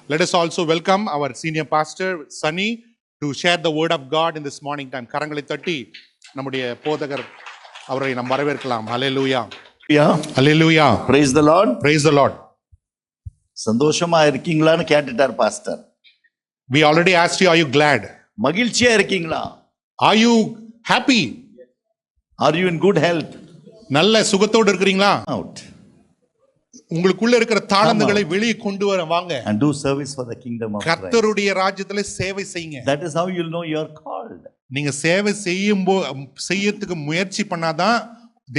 Let us also welcome our senior pastor, Sunny, to share the word of God in this morning time. கரங்களை தட்டி நம்முடைய போதகர் அவரை நாம் வரவேற்கலாம். Hallelujah. Hallelujah. Praise the Lord. Praise the Lord. சந்தோஷமா இருக்கீங்களான்னு கேட்டுட்டார் pastor. We already asked you, are you glad? மகிழ்ச்சியா இருக்கீங்களா? Are you happy? Are you in good health? நல்ல சுகத்தோடு இருக்கிறீங்களா? Out. உங்களுக்குள்ள இருக்கிற தாளந்துகளை வெளியே கொண்டு வர வாங்க. And do service for the kingdom of Christ. கர்த்தருடைய ராஜ்யத்திலே சேவை செய்யுங்க. That is how you'll know you are called. நீங்க சேவை செய்யறதுக்கு முயற்சி பண்ணாதான்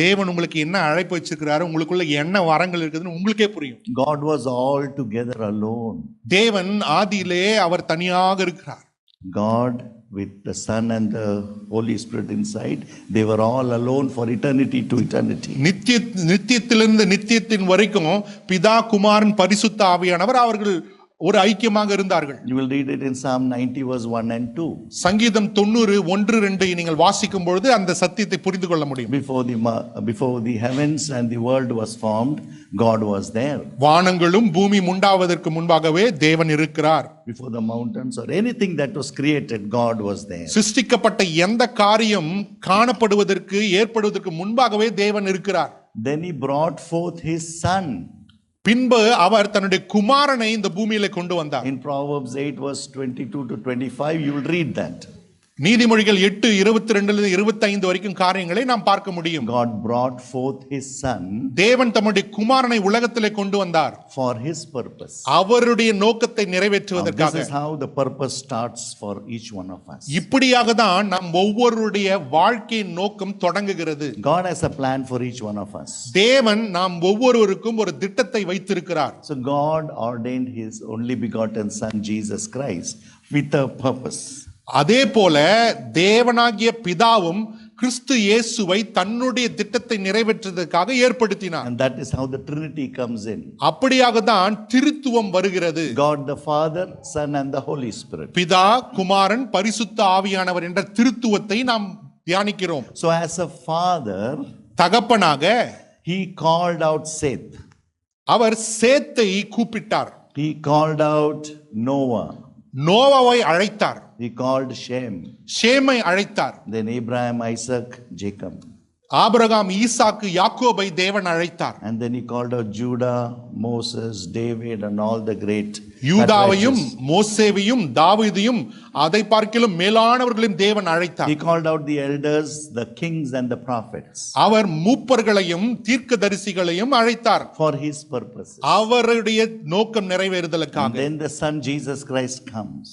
தேவன் உங்களுக்கு என்ன அழைப்பு வச்சிருக்கிறாரு, உங்களுக்குள்ள என்ன வரங்கள் இருக்குதுன்னு உங்களுக்கே புரியும். God was all together alone. தேவன் ஆதியிலே அவர் தனியாக இருக்கிறார். God with the Son and the Holy Spirit inside, they were all alone for eternity to eternity. நித்தியத்திலிருந்து நித்தியத்தின் வரைக்கும் பிதா குமாரன் பரிசுத்த ஆவியானவர் அவர்கள் ஒரு ஐக்கியமாக இருந்தார்கள். You will read it in Psalm 90 verse 1 and 2. சங்கீதம் 90 1-2 நீங்கள் வாசிக்கும் பொழுது அந்த சத்தியத்தை புரிந்து கொள்ள முடியும். Before the heavens and the world was formed, God was there. வானங்களும் பூமி உண்டாவதற்கு முன்பாகவே தேவன் இருக்கிறார். Before the mountains or anything that was created, God was there. சிருஷ்டிக்கப்பட்ட எந்த காரியம் காணப்படுவதற்கு ஏற்படுவதற்கு முன்பாகவே தேவன் இருக்கிறார். Then he brought forth his son. பின்பு அவர் தன்னுடைய குமாரனை இந்த பூமியில கொண்டு வந்தார். In Proverbs 8 verse 22 to 25 you will read that. நீதிமொழிகள் 8:22-25 வரைக்கும் காரியங்களை நாம் பார்க்க முடியும். God brought forth his son. தேவன் தம்முடைய குமாரனை உலகத்திலே கொண்டு வந்தார். For his purpose. அவருடைய நோக்கத்தை நிறைவேற்றுவதற்காக. This is how the purpose starts for each one of us. இப்படியாக தான் நம் ஒவ்வொருடைய வாழ்க்கையின் நோக்கம் தொடங்குகிறது. God has a plan for each one of us. தேவன் நாம் ஒவ்வொருவருக்கும் ஒரு திட்டத்தை வைத்திருக்கிறார். So God ordained his only begotten son Jesus Christ with a purpose. அதே போல தேவனாகிய பிதாவும் கிறிஸ்து இயேசுவை தன்னுடைய திட்டத்தை நிறைவேற்றுவதற்காக ஏற்படுத்தினார். And that is how the Trinity comes in. அப்படியாக தான் திருத்துவம் வருகிறது. God the Father, Son and the Holy Spirit. பிதா, குமாரன், பரிசுத்த ஆவியானவர் என்ற திருத்துவத்தை நாம் தியானிக்கிறோம். So as a father, தகப்பனாக he called out Seth. அவர் சேத்தை கூப்பிட்டார். He called out Noah. நோவாவை அழைத்தார். He called Shem. ஷேமை அழைத்தார். Then Abraham, Isaac, Jacob. Abraham, Isaac, யாக்கோபை தேவன் அழைத்தார். And then he called out Judah, Moses, David and all the great. யூதாவையும் மோசேவையும் தாவீதையும் அதை பார்க்கிலும் மேலானவர்களையும் தேவன் அழைத்தார். He called out the elders, the kings and the prophets. அவர் மூப்பர்களையும் தீர்க்கதரிசிகளையும் அழைத்தார். For his purpose. அவருடைய நோக்கம் நிறைவேறுதலுக்காக. And then the son Jesus Christ comes.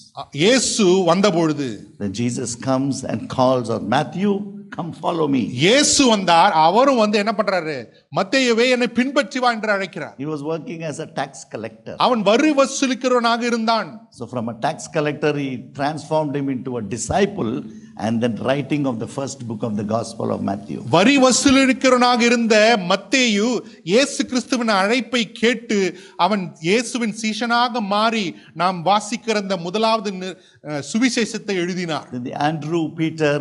இயேசு வந்தபொழுது Then Jesus comes and calls out Matthew, come follow me. இயேசு வந்தார். அவரும் வந்து என்ன பண்றாரு? மத்தேயுவே என்னை பின்பற்றி வா என்று அழைக்கிறார். He was working as a tax collector. அவன் வரி வசூலிக்கிறவனாக இருந்தான். So from a tax collector he transformed him into a disciple and then writing of the first book of the Gospel of Matthew. வரி வசூலிக்கிறவனாக இருந்த மத்தேயு இயேசு கிறிஸ்துவின் அழைப்பை கேட்டு அவன் இயேசுவின் சீஷனாக மாறி நாம் வாசிக்கிற அந்த முதலாவது சுவிசேஷத்தை எழுதினார். Andrew, Peter,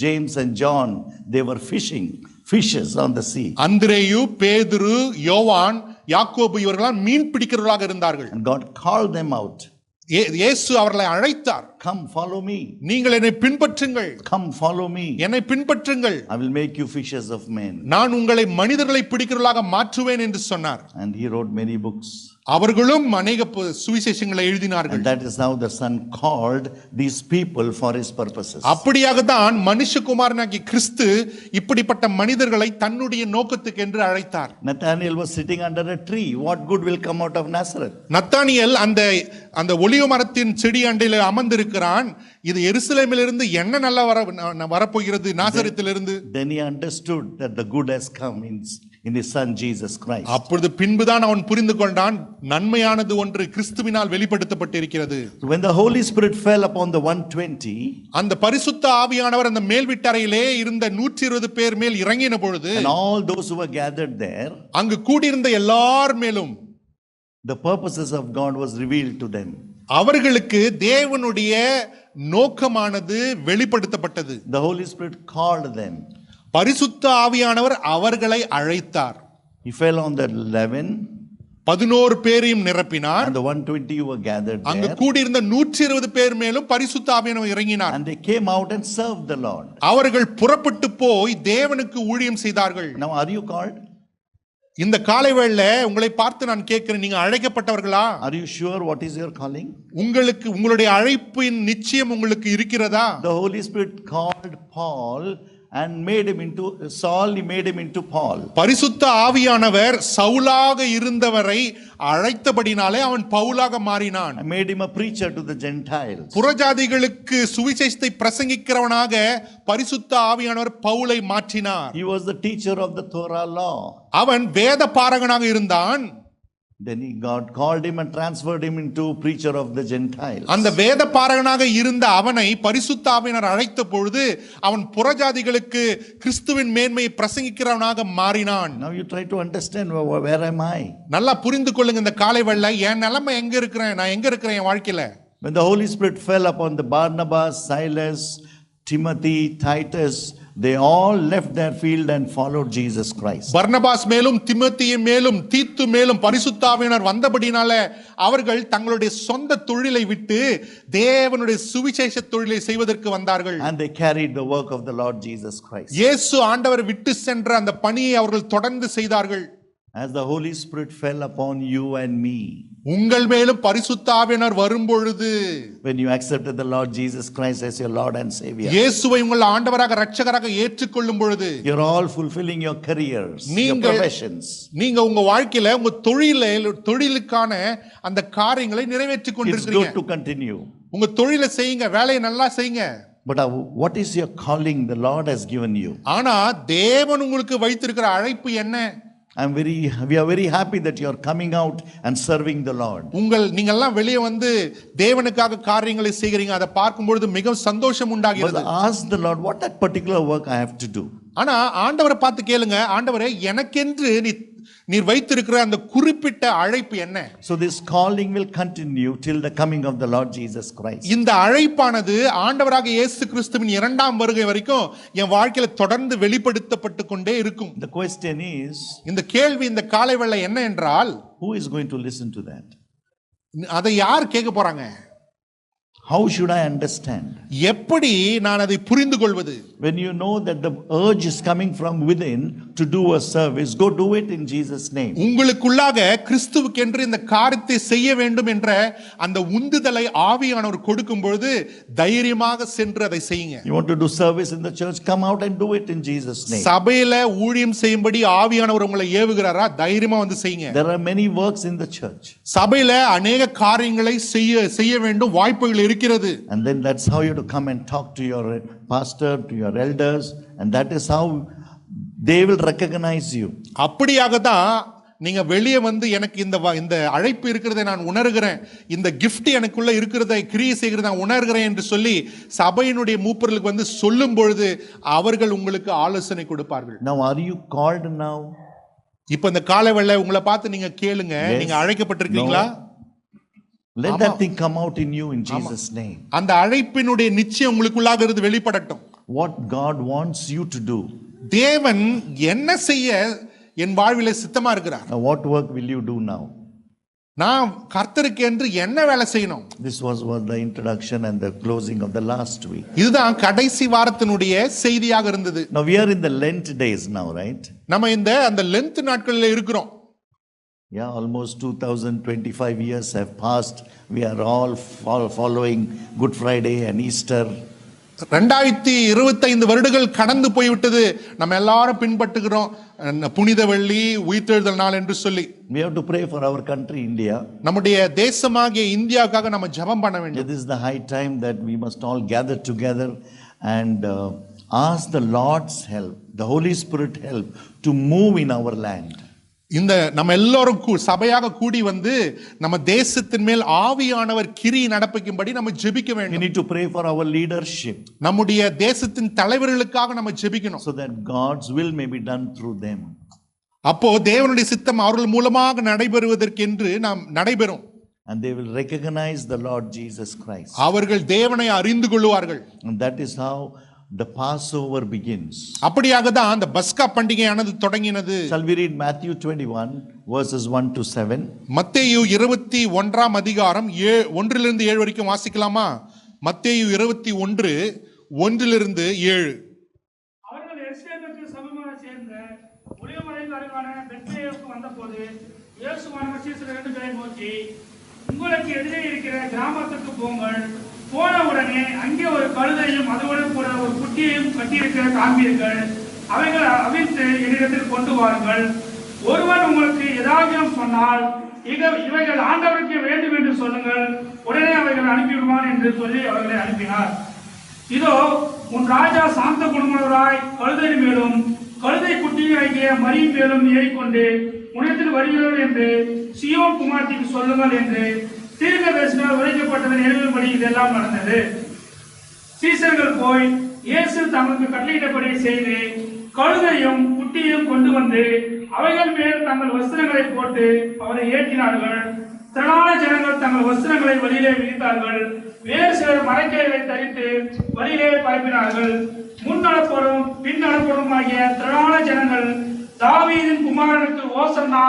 James and John, they were fishing fishes on the sea. அந்திரேயு, பேதுரு, யோவான், யாக்கோபு இவர்களாம் மீன் பிடிக்கிறவர்களாக இருந்தார்கள். And God called them out. இயேசு அவர்களை அழைத்தார். Come follow me. நீங்கள் என்னை பின்பற்றுங்கள். Come follow me. என்னை பின்பற்றுங்கள். I will make you fishers of men. நான் உங்களை மனிதர்களை பிடிக்கிறவர்களாக மாற்றுவேன் என்று சொன்னார். And he wrote many books. அவர்களும் அநேக சுவிசேஷங்களை எழுதினார்கள். And that is how the son called these people for his purposes. அப்படியாக தான் மனுஷகுமாரனாகிய கிறிஸ்து இப்படிப்பட்ட மனிதர்களை தன்னுடைய நோக்கத்துக்கு என்று அழைத்தார். Nathanael was sitting under a tree. What good will come out of Nazareth? Nathaniel அந்த ஒலிவ மரத்தின் செடி அண்டையில் அமர்ந்திருக்கிறான். இது எருசலேமிலிருந்து என்ன நல்லா வரப்போகிறது நாசரேத்திலிருந்து. Then he understood that the good has come in his son Jesus Christ. அப்பொழுது பின்புதான் அவன் புரிந்து கொண்டான் நன்மையானது ஒன்று கிறிஸ்துவினால் வெளிப்படுத்தப்பட்டிருக்கிறது. When the Holy Spirit fell upon the 120, அந்த பரிசுத்த ஆவியானவர் அந்த மேல் வீட்டறையிலே இருந்த 120 பேர் மேல் இறங்கின பொழுது, and all those who were gathered there, அங்கு கூடியிருந்த எல்லார் மேலும் the purposes of God was revealed to them. அவர்களுக்கு தேவனுடைய நோக்கமானது வெளிப்படுத்தப்பட்டது. The Holy Spirit called them. பரிசுத்த ஆவியானவர் அவர்களை அழைத்தார். He fell on the 11 11 பேரையும் நிரப்பினார். And the 120 who were gathered அங்கு there. கூடியிருந்த 120 பேர் மேலும் பரிசுத்த ஆவியானவர் இறங்கினார். And they came out and served the Lord. அவர்கள் புறப்பட்டு போய் தேவனுக்கு ஊழியம் செய்தார்கள். Now, are you called? இந்த காலை வேளையில உங்களை பார்த்து நான் கேட்கிறேன், நீங்க அழைக்கப்பட்டவர்களா? Are you sure what is your calling? உங்களுக்கு உங்களுடைய அழைப்பின் நிச்சயம் உங்களுக்கு இருக்கிறதா? The Holy Spirit called Paul and made him into Saul. He made him into Paul. பரிசுத்த ஆவியானவர் சவுலாக இருந்தவரை அழைத்தபடினாலே அவன் பவுலாக மாறினான். I made him a preacher to the Gentiles. புறஜாதிகளுக்கு சுவிசேஷத்தை பிரசங்கிக்கிறவனாக பரிசுத்த ஆவியானவர் பவுலை மாற்றினார். He was the teacher of the Torah law. அவன் வேத பாரகனாக இருந்தான். Then God called him and transferred him into preacher of the Gentiles. அந்த வேத பாரகனாக இருந்த அவனை பரிசுத்த ஆவியானவர் அழைத்த பொழுது அவன் புறஜாதிகளுக்கு கிறிஸ்துவின் மேன்மையை பிரசங்கிக்கிறவனாக மாறினான். Now you try to understand where am I? நல்லா புரிந்து கொள்ளுங்க இந்த காலை வேளையில என் நிலைமை எங்க இருக்கிறேன், நான் எங்க இருக்கிறேன் என் வாழ்க்கையில. When the Holy Spirit fell upon the Barnabas, Silas, Timothy, Titus, they all left their field and followed Jesus Christ. Barnabas மேலும் திமோத்தேயு மேலும் தீத்து மேலும் பரிசுத்த ஆவியானவர் வந்தபடினால அவர்கள் தங்களுடைய சொந்த தொழிலை விட்டு தேவனுடைய சுவிசேஷ தொழிலை செய்வதற்கு வந்தார்கள். And they carried the work of the Lord Jesus Christ. இயேசு ஆண்டவர் விட்டு சென்ற அந்த பணியை அவர்கள் தொடர்ந்து செய்தார்கள். As the Holy Spirit fell upon you and me, உங்கள் மேலும் பரிசுத்த ஆவியானவர் வரும்பொழுது, when you accepted the Lord Jesus Christ as your Lord and Savior, இயேசுவை உங்கள் ஆண்டவராக இரட்சகராக ஏற்றுக்கொள்ளும் பொழுது, you're all fulfilling your careers, your நீங்கள் professions. நீங்க உங்க வாழ்க்கையில உங்க தொழிலுக்கான அந்த காரியங்களை நிறைவேற்றிக் It's கொண்டிருக்கிறீங்க. good to continue. உங்க தொழிலை செய்யுங்க, வேலையை நல்லா செய்யுங்க. But what is your calling the Lord has given you? ஆனா தேவன் உங்களுக்கு வைத்திருக்கிற அழைப்பு என்ன? We are very happy that you are coming out and serving the Lord. நீங்க எல்லாம் வெளியே வந்து தேவனுக்காக காரியங்களை செய்கிறீங்க, அதை பார்க்கும்பொழுது மிகவும் சந்தோஷம் உண்டாகிறது. But ask the Lord, what that particular work I have to do? ஆனா ஆண்டவரை பார்த்து கேளுங்க, ஆண்டவரே எனக்கென்று நீர் வைத்திருக்கிற அந்த குறிப்பிட்ட அழைப்பு என்ன? So this calling will continue till the coming of the Lord Jesus Christ. இந்த அழைப்பானது ஆண்டவராக இயேசு கிறிஸ்துவின் இரண்டாம் வருகை வரைக்கும் என் வாழ்க்கையில தொடர்ந்து வெளிப்படுத்தப்பட்டு கொண்டே இருக்கும். The question is, இந்த கேள்வி இந்த காலை வேளை என்ன என்றால், who is going to listen to that? அதை யார் கேட்க போறாங்க? How should I understand? எப்படி நான் அதை புரிந்து கொள்வது? When you know that the urge is coming from within to do a service, go do it in Jesus' name. உங்களுக்குள்ளாக கிறிஸ்துவுக்கென்று இந்த காரியத்தை செய்ய வேண்டும் என்ற அந்த உந்துதலை ஆவியானவர் கொடுக்கும் பொழுது தைரியமாக சென்று அதை செய்யுங்க. You want to do service in the church, come out and do it in Jesus' name. சபையில ஊழியம் செய்யும்படி ஆவியானவர் உங்களை ஏவுகிறாரா? தைரியமா வந்து செய்யுங்க. There are many works in the church. சபையில அநேக காரியங்களை செய்ய வேண்டும், வாய்ப்புகள் இருக்கிறது. And then that's how you have to come and talk to your pastor, to your elders, and that is how they will recognize you. அப்படியாக தான் நீங்க வெளியே வந்து எனக்கு இந்த அழைப்பு இருக்கிறதை நான் உணர்கிறேன், இந்த gift எனக்குள்ள இருக்கிறதை கிரியை செய்கிறதை நான் உணர்கிறேன் என்று சொல்லி சபையினுடைய மூப்பர்களுக்கு வந்து சொல்லும் பொழுது அவர்கள் உங்களுக்கு ஆலோசனை கொடுப்பார்கள். Now are you called now? இப்ப இந்த காலவேளை உங்களை பார்த்து நீங்க கேளுங்க, நீங்க அழைக்கப்பட்டிருக்கீங்களா? Let that thing come out in you in Jesus' name. அந்த அழைப்பினுடைய நிச்சயம் உங்களுக்குள்ளாக இருந்து வெளிப்படட்டும். What God wants you to do. தேவன் என்ன செய்ய என் வாழ்விலே சித்தமா இருக்கிறார்? Now what work will you do now? நான் கர்த்தருக்கு என்று என்ன வேலை செய்யணும்? This was the introduction and the closing of the last week. இதுதான் கடைசி வாரத்தினுடைய செய்தியாக இருந்தது. Now we are in the Lent days now, right? நம்ம அந்த லென்த் நாட்களில் இருக்கிறோம். Yeah, almost 2025 years have passed. We are all following Good Friday and Easter. 2025 வருடங்கள் கடந்து போய்விட்டது. நம்ம எல்லாரும் பின்பற்றுகிறோம் புனித வெள்ளி, உயிர்த்தெழுதல் நாள் என்று சொல்லி. We have to pray for our country, India. நம்முடைய தேசமாகிய இந்தியாவுக்காக நம்ம ஜெபம் பண்ண வேண்டும். This is the high time that we must all gather together and ask the Lord's help, the Holy Spirit help to move in our land. இந்த நம்ம எல்லாரும் சபையாக கூடி வந்து நம்ம தேசத்தின் மேல் ஆவியானவர் கிரி நடப்பிக்கும்படி நம்ம ஜெபிக்க வேண்டும். We need to pray for our leadership. நம்முடைய தேசத்தின் தலைவர்களுக்காக நம்ம ஜெபிக்கணும். So that God's will may be done through them. அப்போ தேவனுடைய சித்தம் அவர்கள் மூலமாக நடைபெறுவதற்கென்று நாம் நடைபெறும். And they will recognize the Lord Jesus Christ. அவர்கள் தேவனை அறிந்து கொள்வார்கள். And that is how the Passover begins. அப்படியாக தான் அந்த பஸ்கா பண்டிகையானது தொடங்கினது. Shall we read Matthew 21 verses 1 to 7? மத்தேயு 21 அதிகாரம் 1 வரைக்கும் வாசிக்கலாமா? மத்தேயு 21 1 7. அவர்கள் எருசலேமுக்கு சமீபமாக சேர்ந்த ஒலிவமலைக்கு அருகான பெத்லகேமுக்கு வந்தபோது இயேசுவானவர் சீஷர்கள் 2 பேரை நோக்கி, உங்களுக்கு எதிரே இருக்கிற கிராமத்துக்கு போங்கள். போன உடனே அங்கே ஒரு கழுதையும் அதோடு கூட ஒரு குட்டியையும் கட்டியிருக்கிற காண்பீர்கள். அவைகள் அவிழ்த்து என்னிடத்தில் கொண்டு வாருங்கள். ஒருவன் உங்களுக்கு ஏதாவது சொன்னால் இவைகள் ஆண்டவருக்கு வேண்டும் என்று சொல்லுங்கள். உடனே அவைகள் அனுப்பிவிடுவான் என்று சொல்லி அவர்களை அனுப்பினார். இதோ உன் ராஜா சாந்த குணமுள்ளவராய் கழுதை மேலும் கழுதை குட்டியாகிய மரியின் மேலும் ஏறிக்கொண்டு உன்னிடத்தில் வருகிறவர் என்று சீயோன் குமாரத்திற்கு சொல்லுங்கள் என்று தீர்க்கதரிசியால் உரைக்கப்பட்டதை நிறைவேறும்படி இதெல்லாம் நடந்தது. சீசர்கள் போய் இயேசு தங்களுக்கு கட்டளையிட்டபடி செய்து கழுதையும் குட்டியையும் கொண்டு வந்து அவைகள் மேல் தங்கள் வஸ்திரங்களை போட்டு அவரை ஏற்றினார்கள். திரளான ஜனங்கள் தங்கள் வஸ்திரங்களை வழியிலே விரித்தார்கள். வேறு சிலர் மரக்கயிறை தரித்து வழியிலே பரப்பினார்கள். முன் நடப்போரும் பின் நடப்போரும் ஆகிய திரளான ஜனங்கள் தாவீதின் குமாரனுக்கு ஓசன்னா,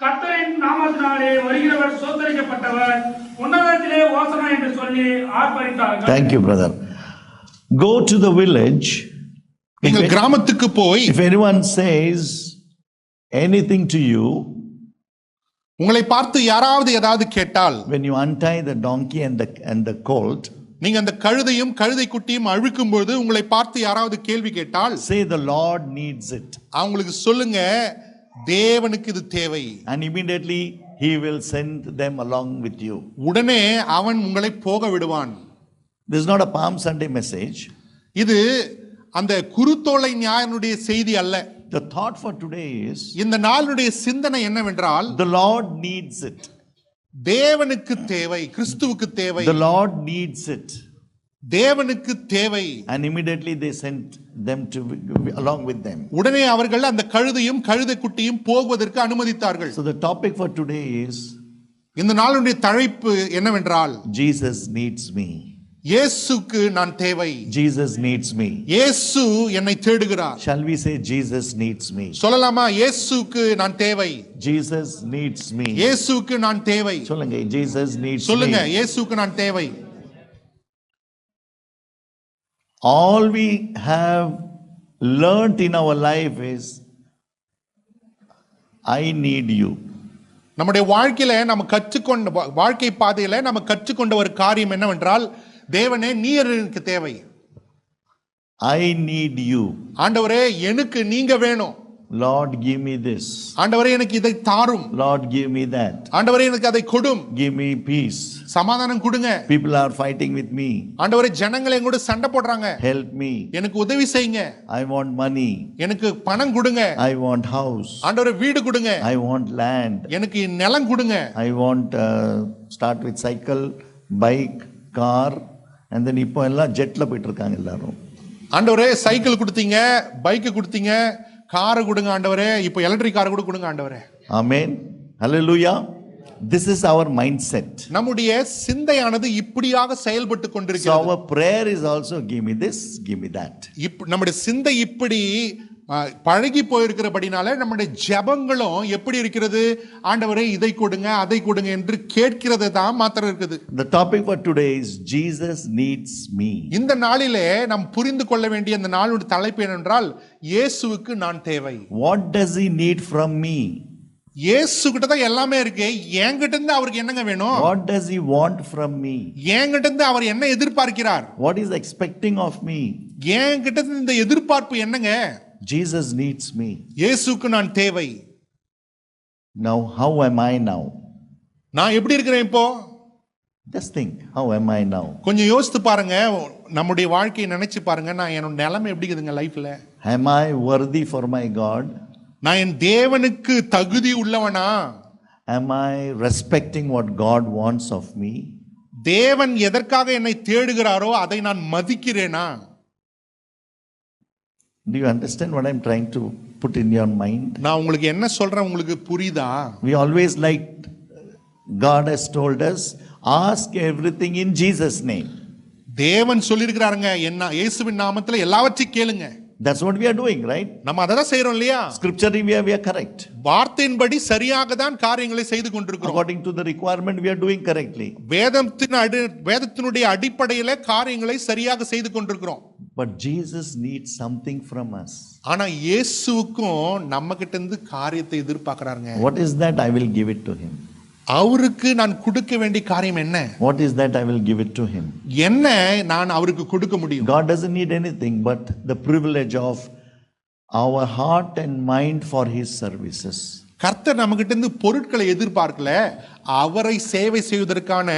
கர்த்தரின் நாமத்தினாலே வருகிறவர் சோதரிக்கப்பட்டவர், உன்னதத்திலே ஓசன்னா என்று சொல்லி ஆர்ப்பரித்தார்கள். Thank you, brother. Go to the village. நீங்கள் கிராமத்துக்கு போய், if anyone says anything to you, உங்களை பார்த்து யாராவது ஏதாவது கேட்டால், when you untie the donkey and the colt, நீங்க அந்த கழுதையும் கழுதை குட்டியும் அழுக்கும்போது உங்களை பார்த்து யாராவது கேள்வி கேட்டால், say the Lord needs it. அவங்களுக்கு சொல்லுங்க, தேவனுக்கு இது தேவை. And immediately he will send them along with you. உடனே அவன் உங்களை போக விடுவான். This is not a Palm Sunday message. இது அந்த குருத்தோலை ஞாயினுடைய செய்தி அல்ல. The thought for today is, இந்த நாளுடைய சிந்தனை என்னவென்றால், the Lord needs it. தேவனுக்கு தேவை, கிறிஸ்துவுக்கு தேவை. The Lord needs it. தேவனுக்கு தேவை. And immediately they sent them to along with them. உடனே அவர்கள் அந்த கழுதையும் கழுதை குட்டியும் போவதற்கு அனுமதித்தார்கள். So the topic for today is, இந்த நாளுடைய தலைப்பு என்னவென்றால், Jesus needs me. இயேசுக்கு நான் தேவை. Jesus needs me. இயேசு என்னை தேடுகிறார். Shall we say Jesus needs me? சொல்லலாமா? இயேசுக்கு நான் தேவை. Jesus needs me. இயேசுக்கு நான் தேவை. சொல்லுங்க, Jesus needs சொல்லுங்க, me. இயேசுக்கு நான் தேவை. All we have learnt in our life is, I need you. நம்முடைய வாழ்க்கையில நம்ம கற்றுக்கொண்ட வாழ்க்கை பாதையில நம்ம கற்றுக்கொண்ட ஒரு காரியம் என்னவென்றால், தேவனே நீர் எனக்கு தேவை. I need you. ஆண்டவரே எனக்கு நீங்க வேணும். Lord, give me this. ஆண்டவரே எனக்கு இதை தாரும். Lord, give me that. ஆண்டவரே எனக்கு அதை கொடும். Give me peace. சமாதானம் கொடுங்க. People are fighting with me. ஆண்டவரே ஜனங்கள் எங்கூட சண்டை போடுறாங்க. Help me. எனக்கு உதவி செய்யுங்க. I want money. எனக்கு பணம் கொடுங்க. I want house. ஆண்டவரே வீடு கொடுங்க. I want land. எனக்கு நிலம் கொடுங்க. I want start with cycle, bike, car, and then இப்போ எல்லாம் ஜெட்ல போயிட்டு இருக்காங்க எல்லாரும். ஆண்டவரே சைக்கிள் கொடுத்தீங்க, பைக் கொடுத்தீங்க, காரை கொடுங்க ஆண்டவரே, இப்போ எலக்ட்ரிக் காரை கூட கொடுங்க ஆண்டவரே. Amen. Hallelujah. This is our mindset. நம்முடைய சிந்தையானது இப்படியாக செயல்பட்டு So கொண்டிருக்கிறது. our prayer is also, give me this, give me that. நம்முடைய சிந்தை இப்படி பழகி போயிருக்கிறபடினால நம்முடைய ஜெபங்களும் எப்படி இருக்கிறது? ஆண்டவரே இதை கொடுங்க அதை கொடுங்க என்று கேட்கிறது தான் மாத்திரம் இருக்குது. The topic for today is, Jesus needs me. இந்த நாளிலே நாம் புரிந்து கொள்ள வேண்டிய இந்த நாளுடைய தலைப்பு என்னவென்றால், இயேசுவுக்கு நான் தேவை. What does he need from me? இயேசு கிட்ட தான் எல்லாமே இருக்கு. என்கிட்ட இருந்து அவருக்கு என்னங்க வேணும்? What does he want from me? என்கிட்ட இருந்து அவர் என்ன எதிர்பார்க்கிறார்? What is expecting of me? என்கிட்ட இருந்து இந்த எதிர்பார்ப்பு என்னங்க? Jesus needs me. இயேசுக்கு நான் தேவை. Now how am I now? நான் எப்படி இருக்கிறேன் இப்போ? Just think, how am I now? கொஞ்சம் யோசித்து பாருங்க, நம்முடைய வாழ்க்கையை நினைச்சு பாருங்க. நான் என்னோட நிலைமை எப்படி இருக்குதுங்க லைஃப்ல? Am I worthy for my God? நான் என் தேவனுக்கு தகுதி உள்ளவனா? Am I respecting what God wants of me? தேவன் எதற்காக என்னை தேடுகிறாரோ அதை நான் மதிக்கிறேனா? Do you understand what I'm trying to put in your mind? நான் உங்களுக்கு என்ன சொல்றேன் உங்களுக்கு புரியுதா? We always God has told us, ask everything in Jesus' name. தேவன் சொல்லியிருக்கிறாருங்க, என்ன இயேசுவின் நாமத்துல எல்லாவற்றையும் கேளுங்க. That's what we are doing, right? நம்ம அதை தான் செய்றோம் இல்லையா? Scripturally we are correct. வார்த்தையின்படி சரியாக தான் காரியங்களை செய்து கொண்டிருக்கிறோம். According to the requirement we are doing correctly. வேதத்தினுடைய அடிப்படையில காரியங்களை சரியாக செய்து கொண்டிருக்கிறோம். But Jesus needs something from us. ஆனா இயேசுவுக்கும் நம்ம கிட்ட இருந்து காரியத்தை எதிர்பார்க்கறாருங்க. What is that? I will give it to him. அவருக்கு நான் கொடுக்க வேண்டிய காரியம் என்ன? What is that? I will give it to him. என்ன நான் அவருக்கு கொடுக்க முடியும்? God doesn't need anything but the privilege of our heart and mind for his services. கர்த்தர் நம்மகிட்ட இருந்து பொருட்களை எதிர்பார்க்கல, அவரை சேவை செய்வதற்கான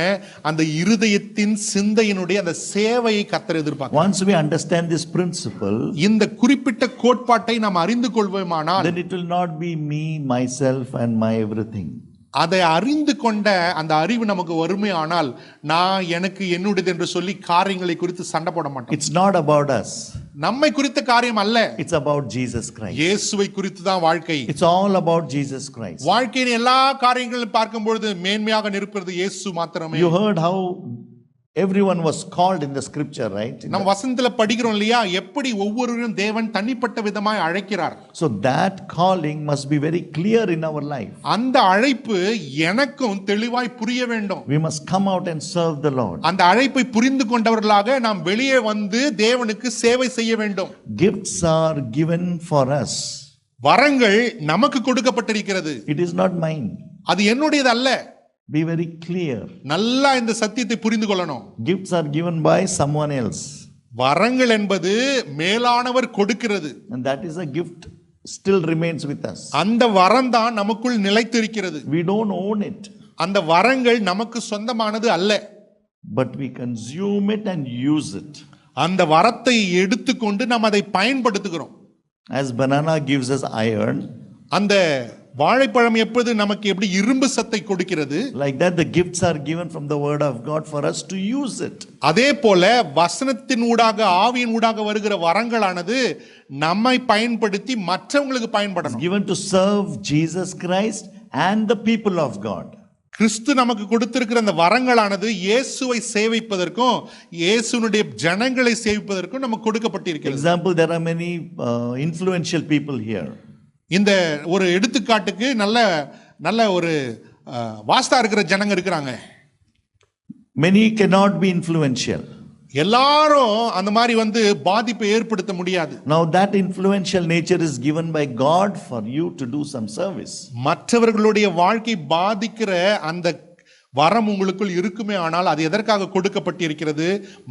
அந்த இருதயத்தின் சிந்தையினுடைய அந்த சேவையை கர்த்தர் எதிர்பார்க்கிறார். Once we understand this principle, இந்த குறிப்பிட்ட கோட்பாட்டை நாம் அறிந்து கொள்வோமானால், then it will not be me, myself and my everything. அதை அறிந்து கொண்ட அந்த அறிவு நமக்கு வறுமையானால், நான் எனக்கு என்னுடையது என்று சொல்லி காரியங்களை குறித்து சண்டை போட மாட்டோம். It's not about us. நம்மை குறித்த காரியம் அல்ல, It's about Jesus Christ. இயேசுவை குறித்து தான் வாழ்க்கை. It's all about Jesus Christ. வாழ்க்கையின் எல்லா காரியங்களும் பார்க்கும்பொழுது மேன்மையாக நிற்பது இயேசு மாத்திரமே. You heard how everyone was called in the scripture, right? நம்ம வசனத்துல படிக்கிறோம் இல்லையா, எப்படி ஒவ்வொருவரும் தேவன் தனிப்பட்ட விதமாய் அழைக்கிறார். So that calling must be very clear in our life. அந்த அழைப்பு எனக்கும் தெளிவாய் புரிய வேண்டும். We must come out and serve the Lord. அந்த அழைப்பை புரிந்து கொண்டவர்களாக நாம் வெளியே வந்து தேவனுக்கு சேவை செய்ய வேண்டும். Gifts are given for us. வரங்கள் நமக்கு கொடுக்கப்பட்டிருக்கிறது. It is not mine. அது என்னுடையது அல்ல. Be very clear. நல்லா இந்த சத்தியத்தை புரிந்து கொள்ளணும். Gifts are given by someone else. வரங்கள் என்பது மேலானவர் கொடுக்கிறது. And that is a gift still remains with us. அந்த வரம் தான் நமக்குள் நிலைத்திருக்கிறது. We don't own it. அந்த வரங்கள் நமக்கு சொந்தமானது அல்ல. But we consume it and use it. அந்த வரத்தை எடுத்துக்கொண்டு நாம் அதை பயன்படுத்துகிறோம். As banana gives us iron, அந்த வாழைப்பழம் எப்போது நமக்கு எப்படி இரும்பு சத்தை கொடுக்கிறது, like that the gifts are given from the word of God for us to use it. அதே போல வசனத்தின் ஊடாக ஆவியின் ஊடாக வருகிற வரங்களானது நம்மை பயன்படுத்தி மற்றவங்களுக்கு பயன்படணும். Given to serve Jesus Christ and the people of God. கிறிஸ்து நமக்கு கொடுத்திருக்கிற அந்த வரங்களானது இயேசுவை சேவிப்பதற்கும் இயேசுனுடைய ஜனங்களை சேவிப்பதற்கும் நமக்கு கொடுக்கப்பட்டிருக்கிறது. Example, there are many influential people here. இந்த ஒரு எடுத்துக்காட்டுக்கு நல்ல ஒரு வாஸ்தா இருக்கிற ஜனங்க இருக்கிறாங்க. Many cannot be influential. எல்லாரும் அந்த மாதிரி வந்து பாதிப்பை ஏற்படுத்த முடியாது. Now that influential nature is given by God for you to do some service. மற்றவர்களுடைய வாழ்க்கை பாதிக்கிற அந்த வரம் உங்களுக்குள் இருக்குமே, ஆனால் அது எதற்காக கொடுக்கப்பட்டிருக்கிறது?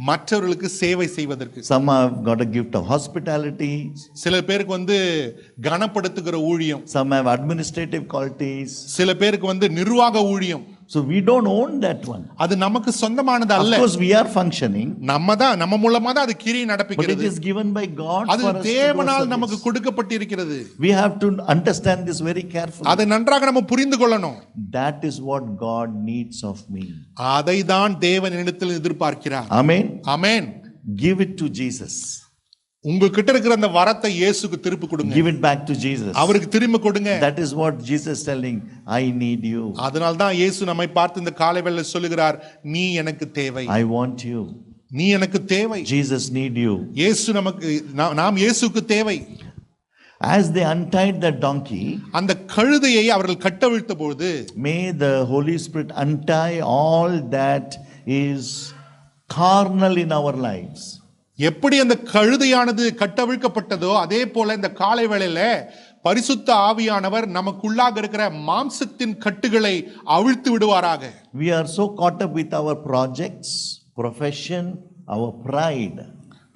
மற்றவர்களுக்கு சேவை செய்வதற்கு. Some have got a gift of hospitality. சில பேருக்கு வந்து கனப்படுத்துகிற ஊழியம். Some have administrative qualities. சில பேருக்கு வந்து நிர்வாக ஊழியம். So we don't own that one. அது நமக்கு சொந்தமானது அல்ல. Of course we are functioning. நம்ம மூலமா தான் அது கிரியை But it நடப்பிக்கிறது. is given by God அது for us to do தேவனால் service. நமக்கு கொடுக்கப்பட்டிருக்கிறது. We have to understand this very carefully. அதை நன்றாக நம்ம புரிந்து கொள்ளணும். That is what God needs of me. அதை தான் தேவன் என்னிடத்தில் எதிர்பார்க்கிறார். Amen. Amen. Give it to Jesus. உங்ககிட்ட இருக்கிற அந்த வரத்தை இயேசுக்கு திருப்பி கொடுங்க. Give it back to Jesus. அவருக்கு திரும்ப கொடுங்க. That is what Jesus is telling. I need you. அதனால தான் இயேசு நம்மை பார்த்து இந்த காலை வேளையில சொல்லுகிறார், நீ எனக்கு தேவை. I want you. நீ எனக்கு தேவை. Jesus need you. இயேசு நமக்கு, நாம் இயேசுக்கு தேவை. As they untied the donkey, அந்த கழுதையை அவர்கள் கட்டவிழ்த்த பொழுது, may the Holy Spirit untie all that is carnal in our lives. எப்படி அந்த கழுதையானது கட்டவிழ்க்கப்பட்டதோ அதே போல இந்த காலை வேளையில பரிசுத்த ஆவியானவர் நமக்குள்ளாக இருக்கிற மாம்சத்தின் கட்டுகளை அவிழ்த்து விடுவாராக. We are so caught up with our projects, profession, our pride.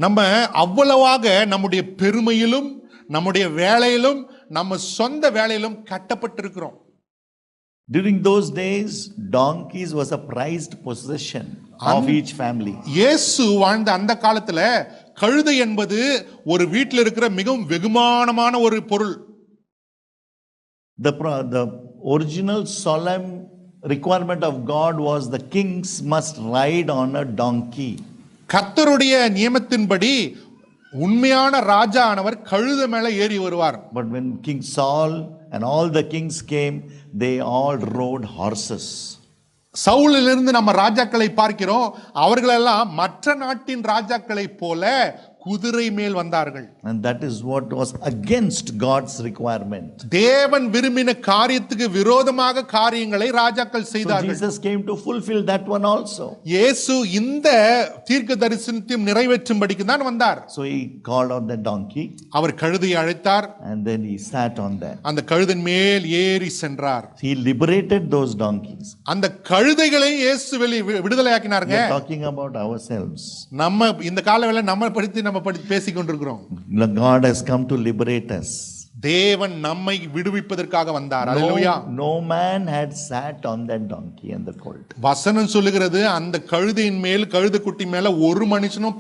நம்ம அவ்வளவாக நம்முடைய பெருமையிலும் நம்முடைய வேலையிலும் நம்ம சொந்த வேலையிலும் கட்டப்பட்டிருக்கிறோம். During those days, donkeys was a prized possession of each family. இயேசு வாழ்ந்த அந்த காலத்துல கழுதை என்பது ஒரு வீட்டில் இருக்கிற மிகவும் வெகுமானமான ஒரு பொருள். The original solemn requirement of God was the kings must ride on a donkey. கர்த்தருடைய நியமத்தின்படி உண்மையான ராஜா ஆனவர் கழுதை மேல ஏறி வருவார். But when King Saul and all the kings came, they all rode horses. சவுலிலிருந்து நம்ம ராஜாக்களை பார்க்கிறோம். அவர்களெல்லாம் மற்ற நாட்டின் ராஜாக்களைப் போல குதிரை மேல் வந்தார்கள். And that is what was against God's requirement. தேவன் விரும்பின காரியத்துக்கு விரோதமாக காரியங்களை ராஜாக்கள் So செய்தார்கள். Jesus came to fulfill that one also. இயேசு இந்த தீர்க்க தரிசனத்தையும் நிறைவேற்றும்படிக்கு தான் வந்தார். So he called on the donkey அவர் கழுதையை அழைத்தார். and then he sat on that. அந்த கழுதின் மேல் ஏறி சென்றார். He liberated those donkeys. அந்த கழுதைகளை இயேசு விடுதலையாக்கினாருங்க. We are talking about ourselves. நம்ம இந்த காலவேளை நம்ம பற்றி பேசிக் கொண்டிருக்கிறோம். God has come to liberate us. தேவன் நம்மை விடுவிப்பதற்காக வந்தார். அல்லேலூயா. No man had sat on that donkey and the colt. வசனம் சொல்லுகிறது அந்த கழுதையின் மேல் கழுதைக்குட்டி மேல ஒரு மனுஷனும்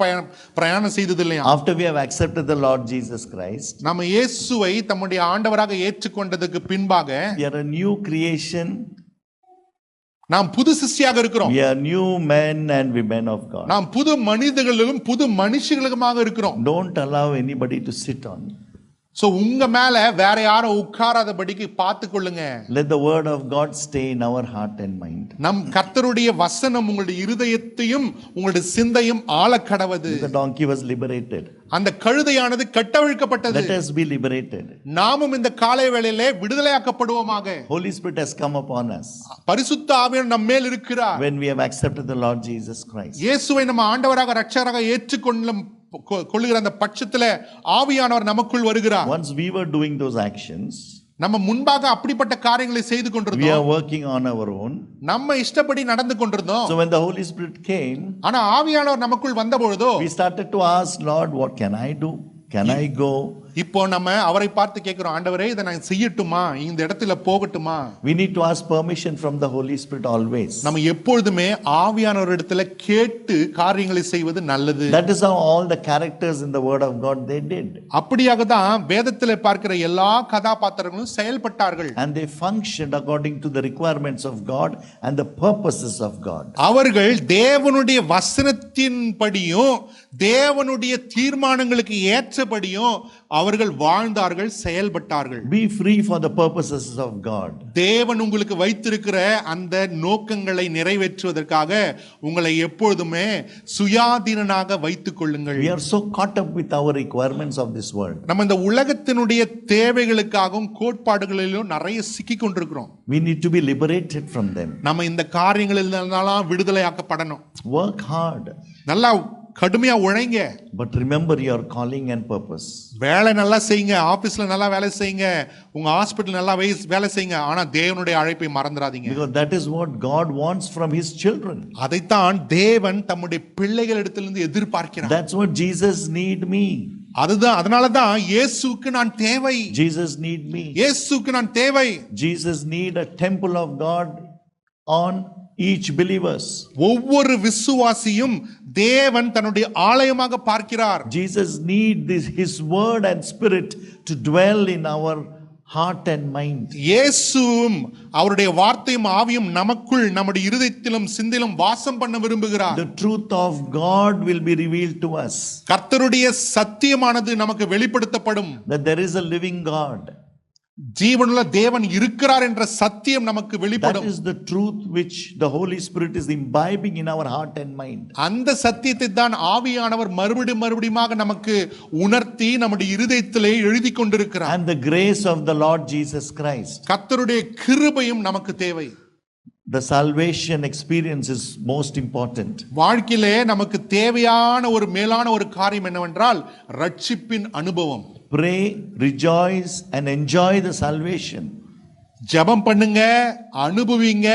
பிரயாணம் செய்தது இல்லையா. After we have accepted the Lord Jesus Christ, நம்ம இயேசுவை தம்முடைய ஆண்டவராக ஏற்றுக்கொண்டதுக்கு பின்பாக we are a new creation. நாம் புது சிருஷ்டியாக இருக்கிறோம். We are new men and women of God. நாம் புது மனிதர்களும் புது மனுஷர்களுமாக இருக்கிறோம். Don't allow anybody to sit on you. So உங்க மேல வேற யாரும் உட்காராதபடிக்கு பார்த்து கொள்ளுங்க. Let the word of God stay in our heart and mind. நம் கர்த்தருடைய வசனம் உங்களுடைய இருதயத்தையும் உங்களுடைய சிந்தையும் ஆள கடவது. The donkey was liberated. அந்த கழுதையானது கட்டவிழ்க்கப்பட்டது. Let us be liberated. நாமும் இந்த காலை வேளையிலே விடுதலையாக்கப்படுவோமாக. Holy Spirit has come upon us. பரிசுத்த ஆவியானவர் நம்ம மேல் இருக்கிறார். When we have accepted the Lord Jesus Christ. இயேசுவை நம்ம ஆண்டவராக இரட்சகராக கொள்ளுகிற அந்த பட்சத்துல ஆவியானவர் நமக்குள் வருகிறார். Once we were doing those actions, நம்ம முன்பாக அப்படிப்பட்ட காரியங்களை செய்து we கொண்டிருந்தோம். are working on our own. நம்ம இஷ்டப்படி நடந்து கொண்டிருந்தோம். So when the Holy Spirit came, ஆனா ஆவியானவர் நமக்குள் வந்த பொழுதோ we started to ask, Lord, what can I do? Can I go? இப்போ நம்ம அவரை பார்த்து கேட்கிறோம், ஆண்டவரே இதை நான் செய்யட்டுமா, இந்த இடத்துல போகட்டுமா? We need to ask permission from the Holy Spirit always. நம்ம எப்பொழுதுமே ஆவியானவர் இடத்துல கேட்டு காரியங்களை செய்வது நல்லது. That is how all the characters in the word of God they did. அப்படியாக தான் வேதத்திலே பார்க்கிற எல்லா கதாபாத்திரங்களும் செயல்பட்டார்கள். And they functioned according to the requirements of God and the purposes of God. அவர்கள் தேவனுடைய வசனத்தின்படியும் தேவனுடைய தீர்மானங்களுக்கு ஏற்றபடியும் அவர்கள் வாழ்ந்தார்கள், செயல்பட்டார்கள். Be free for the purposes of God. தேவன் உங்களுக்கு வைத்திருக்கிற அந்த நோக்கங்களை நிறைவேற்றுவதற்காக உங்களை எப்பொழுதுமே சுயாதீனனாக வைத்துக் கொள்ளுங்கள். We are so caught up with our requirements of this world. நம்ம இந்த உலகத்தினுடைய தேவைகளுக்காகவும் கோட்பாடுகளிலும் நிறைய சிக்கிக் கொண்டிருக்கிறோம். We need to be liberated from them. நம்ம இந்த காரியங்களில் விடுதலையாக்கப்படணும். Work hard. நல்லா கடுமையா உழைங்க. But remember your calling and purpose. வேலை நல்லா செய்யுங்க, ஆபீஸ்ல நல்லா வேலை செய்யுங்க, உங்க ஹாஸ்பிடல் நல்லா வேலை செய்யுங்க. ஆனா தேவனுடைய அழைப்பை மறந்துடாதீங்க. Because that is what God wants from his children. அதைத்தான் தேவன் தம்முடைய பிள்ளைகளிடத்திலிருந்து எதிர்பார்க்கிறார். That's what Jesus need me. அதனாலதான் இயேசுவுக்கு நான் தேவை. Jesus need me. இயேசுவுக்கு நான் தேவை. Jesus need a temple of God on each believers. ஒவ்வொரு விசுவாசியும் தேவன் தன்னுடைய ஆலயமாக பார்க்கிறார். Jesus need his word and spirit to dwell in our heart and mind. இயேசுவும் அவருடைய வார்த்தையும் ஆவியும் நமக்குள் நம்முடைய இருதயத்திலும் சிந்தையிலும் வாசம் பண்ண விரும்புகிறார். The truth of God will be revealed to us. கர்த்தருடைய சத்தியமானது நமக்கு வெளிப்படுத்தப்படும். That there is a living God. ஜீவனுள்ள தேவன் இருக்கிறார் என்ற சத்தியம் நமக்கு வெளிப்படும். That is the truth which the Holy Spirit is imbibing in our heart and mind. அந்த சத்தியத்தை தான் ஆவியானவர் மறுபடியுமாக நமக்கு உணர்த்தி நம்முடைய இருதயத்திலே எழுதி கொண்டிருக்கிறார். And the grace of the Lord Jesus Christ. கர்த்தருடைய கிருபையும் நமக்கு தேவை. The salvation experience is most important. வாழ்க்கையிலே நமக்கு தேவையான ஒரு மேலான ஒரு காரியம் என்னவென்றால் ரட்சிப்பின் அனுபவம். Pray, rejoice and enjoy the salvation. ஜெபம் பண்ணுங்க, அனுபவிங்க,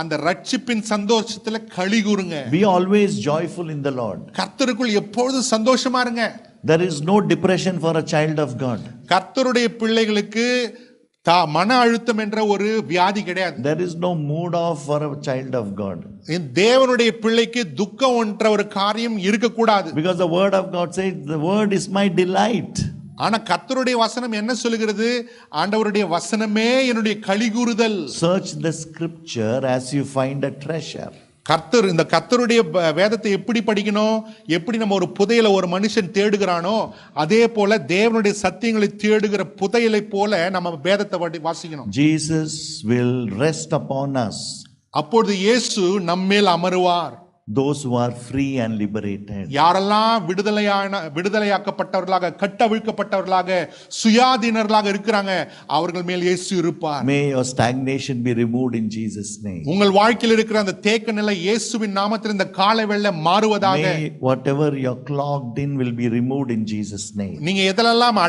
அந்த ரட்சிப்பின் சந்தோஷத்துல களி கூறுங்க. Be always joyful in the Lord. கர்த்தருக்குள் எப்பொழுதும் சந்தோஷமா இருங்க. There is no depression for a child of God. கர்த்தருடைய பிள்ளைகளுக்கு மன அழுத்தம் என்ற ஒரு வியாதி கிடையாது. There is no mood off for a child of God. தேவனுடைய பிள்ளைக்கு துக்கம் என்ற ஒரு காரியம் இருக்கக்கூடாது. Because the word of God says the word is my delight. ஆனா கர்த்தருடைய வசனம் என்ன சொல்லுகிறது? ஆண்டவருடைய வசனமே என்னுடைய களி கூறுதல். Search the scripture as you find a treasure. இந்த கர்த்தருடைய வேதத்தை எப்படி படிக்கணும், எப்படி நம்ம ஒரு புதையலை ஒரு மனுஷன் தேடுகிறானோ அதே போல தேவனுடைய சத்தியங்களை தேடுகிற புதையலை போல நம்ம வேதத்தை வாசிக்கணும். Jesus will rest upon us. அப்பொழுது இயேசு நம்மேல் அமருவார். Those who are free and liberated. யாரெல்லாம் விடுதலையாக்கப்பட்டவர்களாக, கட்டவிழ்க்கப்பட்டவர்களாக, சுயாதீனர்களாக இருக்கிறாங்க, அவர்கள் மேல் இயேசு இருப்பார். May your stagnation be removed in Jesus' name. உங்கள் வாழ்க்கையில் இருக்கிற அந்த தேக்க நிலை இயேசுவின் நாமத்தில் இந்த காலை வேளை மாறுவதாக. May whatever you're clogged in will be removed in Jesus' name. நீங்க எதெல்லாம்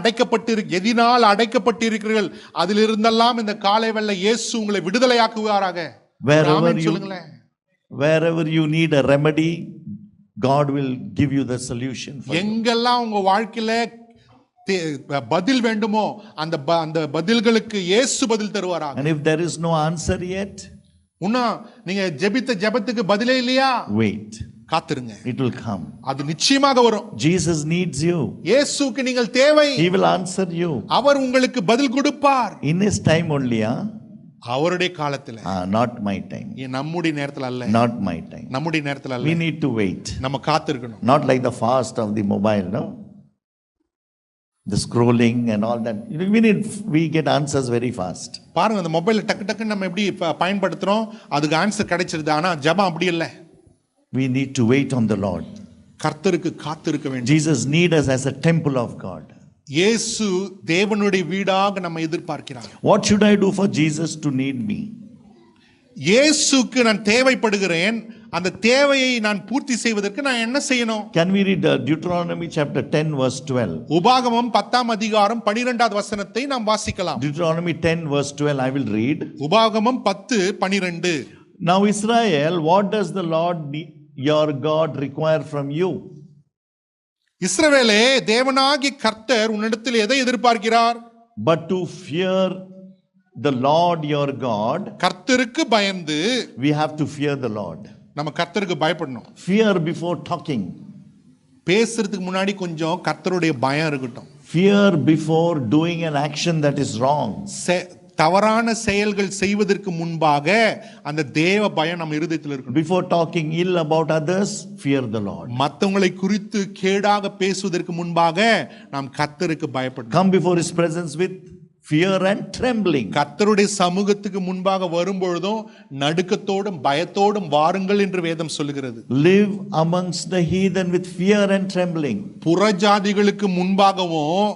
எதினால் அடைக்கப்பட்டிருக்கிறீர்கள் அதிலிருந்தெல்லாம் இந்த காலை வேளை இயேசு உங்களை விடுதலையாக்குவாராக. Wherever you need a remedy, God will give you the solution. எங்கெல்லாம் உங்க வாழ்க்கையில பதில் வேண்டுமோ அந்த பதில்களுக்கு இயேசு பதில் தருவாராக. And if there is no answer yet, நீங்க ஜெபித்த ஜெபத்துக்கு பதிலே இல்லையா, wait, காத்திருங்க, it will come. அது நிச்சயமாக வரும். Jesus needs you. இயேசுவுக்கு நீங்கள் தேவை. He will answer you. அவர் உங்களுக்கு பதில் கொடுப்பார். In his time only, அவருடைய காலத்துல, not my time. நம்முடைய நேரத்துல அல்ல. Not my time. நம்முடைய நேரத்துல அல்ல. We need to wait. நம்ம காத்திருக்கணும். Not like the fast of the mobile, no? The scrolling and all that. We get answers very fast. பாருங்க, அந்த மொபைல் டக்கு டக்கு நம்ம எப்படி பயன்படுத்துறோம், அதுக்கு ஆன்சர் கிடைச்சிருது. ஆனா ஜெபம் அப்படி இல்ல. We need to wait on the Lord. கர்த்தருக்கு காத்திருக்க வேண்டும். Jesus needs us as a temple of God. இயேசு தேவனுடைய வீடாக நம்ம எதிர்பார்க்கிறார். What should I do for Jesus to need me? இயேசுக்கு நான் தேவைப்படுகிறேன். அந்த தேவையை நான் பூர்த்தி செய்வதற்கு நான் என்ன செய்யணும்? Can we read Deuteronomy chapter 10 verse 12? உபாகமம் 10ஆம் அதிகாரம் 12வது வசனத்தை நாம் வாசிக்கலாம். Deuteronomy 10 verse 12 I will read. உபாகமம் 10:12. Now Israel, what does the Lord your God require from you? இஸ்ரவேலே, தேவனாகிய கர்த்தர் உன்னிடத்தில் எதை எதிர்பார்க்கிறார்? But to fear the Lord your God. கர்த்தருக்கு பயந்து. We have to fear the Lord. நம்ம கர்த்தருக்கு பயப்படணும். Fear before talking. பேசுறதுக்கு முன்னாடி கொஞ்சம் கர்த்தருடைய பயம் இருக்கட்டும். Fear before doing an action that is wrong. தவறான செயல்கள் செய்வதற்கு முன்பாக அந்த தேவ பயம் நம்ம இருதயத்தில் இருக்கணும். Before talking ill about others, fear the Lord. மத்தவங்களை குறித்து கேடாக பேசுவதற்கு முன்பாக நாம் கர்த்தருக்கு பயப்படணும். Come before his presence with fear and trembling. கர்த்தருடைய சமூகத்துக்கு முன்பாக வரும்பொழுதும் நடுக்கத்தோடும் பயத்தோடும் வாருங்கள் என்று வேதம் சொல்லுகிறது. Live amongst the heathen with fear and trembling. புறஜாதிகளுக்கு முன்பாகவும்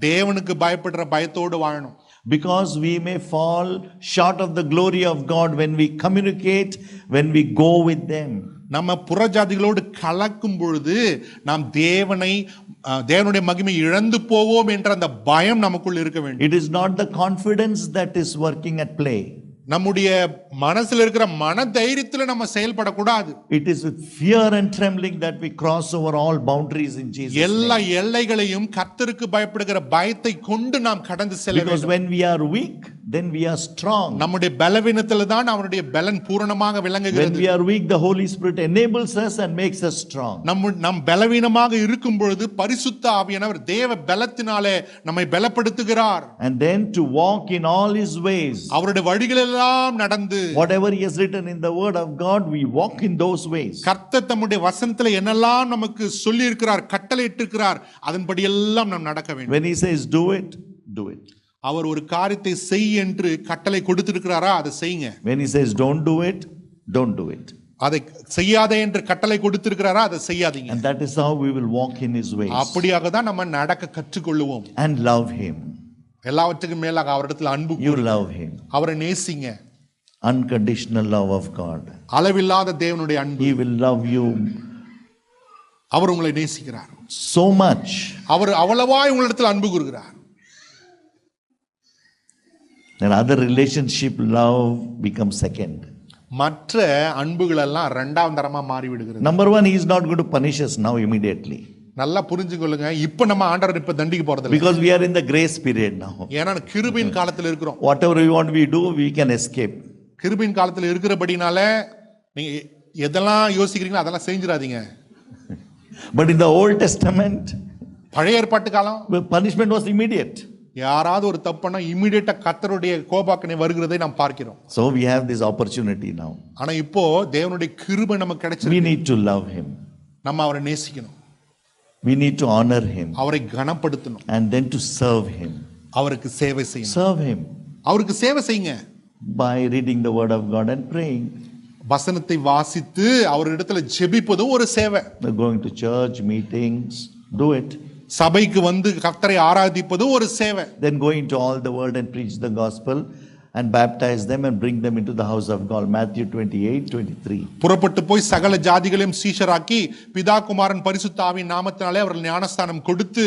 தேவனுக்கு பயப்படுற பயத்தோடு வாழணும். Because we may fall short of the glory of God when we communicate, when we go with them. நம்ம புறஜாதிகளோடு கலக்கும் பொழுது நாம் தேவனுடைய மகிமை இழந்து போவோம் என்ற அந்த பயம் நமக்குள் இருக்க வேண்டும். It is not the confidence that is working at play. நம்முடைய மனசுல இருக்கிற மன தைரியத்துல நம்ம செயல்படக்கூடாது. It is with fear and trembling that we cross over all boundaries in Jesus' name. எல்லா எல்லைகளையும் கர்த்தருக்கு பயப்படுகிற பயத்தை கொண்டு நாம் கடந்து செல்ல வேண்டும். Because when we are weak, then we are strong. நம்முடைய பலவீனத்துல தான் அவருடைய பலன் பூரணமாக விளங்குகிறது. When we are weak, the Holy Spirit enables us and makes us strong. நாம் பலவீனமாக இருக்கும் பொழுது பரிசுத்த ஆவியானவர் தேவ பலத்தினாலே நம்மை பலப்படுத்துகிறார். And then to walk in all his ways. அவருடைய வழிகளெல்லாம் நடந்து, whatever he has written in the word of God, we walk in those ways. கர்த்தர் தம்முடைய வசனத்திலே என்னெல்லாம் நமக்கு சொல்லி இருக்கிறார், கட்டளையிட்டிருக்கிறார், அதன்படி எல்லாம் நாம் நடக்க வேண்டும். When he says do it, do it. அவர் ஒரு காரியத்தை செய் என்று கட்டளை கொடுத்திருக்கிறாரா, அதை செய்யுங்க. When he says don't do it, don't do it. அதை செய்யாதே என்று கட்டளை கொடுத்திருக்கிறாரா, அதை செய்யாதீங்க. And that is how we will walk in his ways. அப்படியாக தான் நம்ம நடக்க கற்றுக்கொள்வோம். And love him. எல்லாவற்றுக்கும் மேலாக அவரிடத்தில் அன்பு. You love him. அவரை நேசிங்க. Unconditional love of God. அளவில்லாத தேவனுடைய அன்பு. He will love you. அவர் உங்களை நேசிக்கிறார். So much. அவர் அவ்வளவாய் உங்களிடத்தில் அன்பு கூறுகிறார். And other relationship love becomes second. மற்ற அன்புகள் எல்லாம் இரண்டாம் தரமா மாறி விடுகிறது. Number one, he is not going to punish us now immediately. நல்லா புரிஞ்சுக்கொள்ளுங்க, இப்போ நம்ம ஆண்டவர் இப்ப தண்டிக்க போறது இல்லை. Because we are in the grace period now. ஏன்னா கிருபையின் காலத்துல இருக்கிறோம். Whatever we want we do, we can escape. கிருபையின் காலத்துல இருக்கிறபடினால நீங்க எதெல்லாம் யோசிக்கிறீங்களோ அதெல்லாம் செஞ்சிராதீங்க. But in the Old Testament, பழைய ஏற்பாட்டு காலம், punishment was immediate. யாராவது ஒரு தப்புனா இமிடியேட்டா கர்த்தருடைய கோபாக்கனை வருகிறதை நாம் பார்க்கிறோம். So we have this opportunity now. ஆனா இப்போ தேவனுடைய கிருபை நமக்கு கிடைச்சிருக்கு. We need to love him. நம்ம அவரை நேசிக்கணும். We need to honor him. அவரை கனப்படுத்தணும். And then to serve him. அவருக்கு சேவை செய்யணும். Serve him. அவருக்கு சேவை செய்யுங்க. By reading the word of God and praying. வசனத்தை வாசித்து அவரிடத்துல ஜெபிப்பதும் ஒரு சேவை. Going to church meetings, do it. சபைக்கு வந்து கர்த்தரை ஆராதிப்பதும் ஒரு சேவை. Then go into all the world and preach the gospel and baptize them and bring them into the house of God. Matthew 28:23. புறப்பட்டு போய் சகல ஜாதிகளையும் சீஷராக்கி பிதா குமாரன் பரிசுத்த ஆவியின் நாமத்தினாலே அவர்கள் ஞானஸ்தானம் கொடுத்து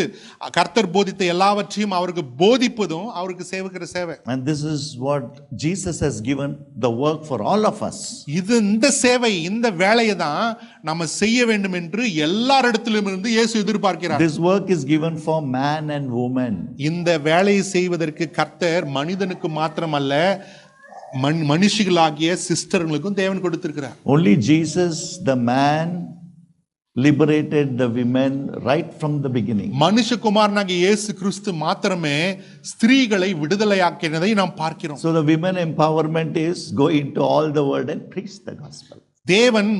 கர்த்தர் போதித்த எல்லாவற்றையும் அவருக்கு போதிப்பதும் அவருக்கு சேவிக்கிற சேவை. And this is what Jesus has given the work for all of us. இந்த சேவை, இந்த வேலையை தான் நம்ம செய்ய வேண்டும் என்று எல்லாரிடத்திலும் இருந்து இயேசு எதிர்பார்க்கிறார். This work is given for man and woman. இந்த வேலையை செய்வதற்கு கர்த்தர் மனிதனுக்கு மாத்திரமல்ல மனுஷிகளாகிய சிஸ்டர்களுக்கும் தேவன் கொடுத்திருக்கிறார். Only Jesus, the man, liberated the women right from the beginning. மனுஷகுமாரனாகிய இயேசு கிறிஸ்து மாத்திரமே ஸ்திரீகளை விடுதலையாக்கினதை நாம் பார்க்கிறோம். So the women empowerment is go into all the world and preach the gospel. தேவன்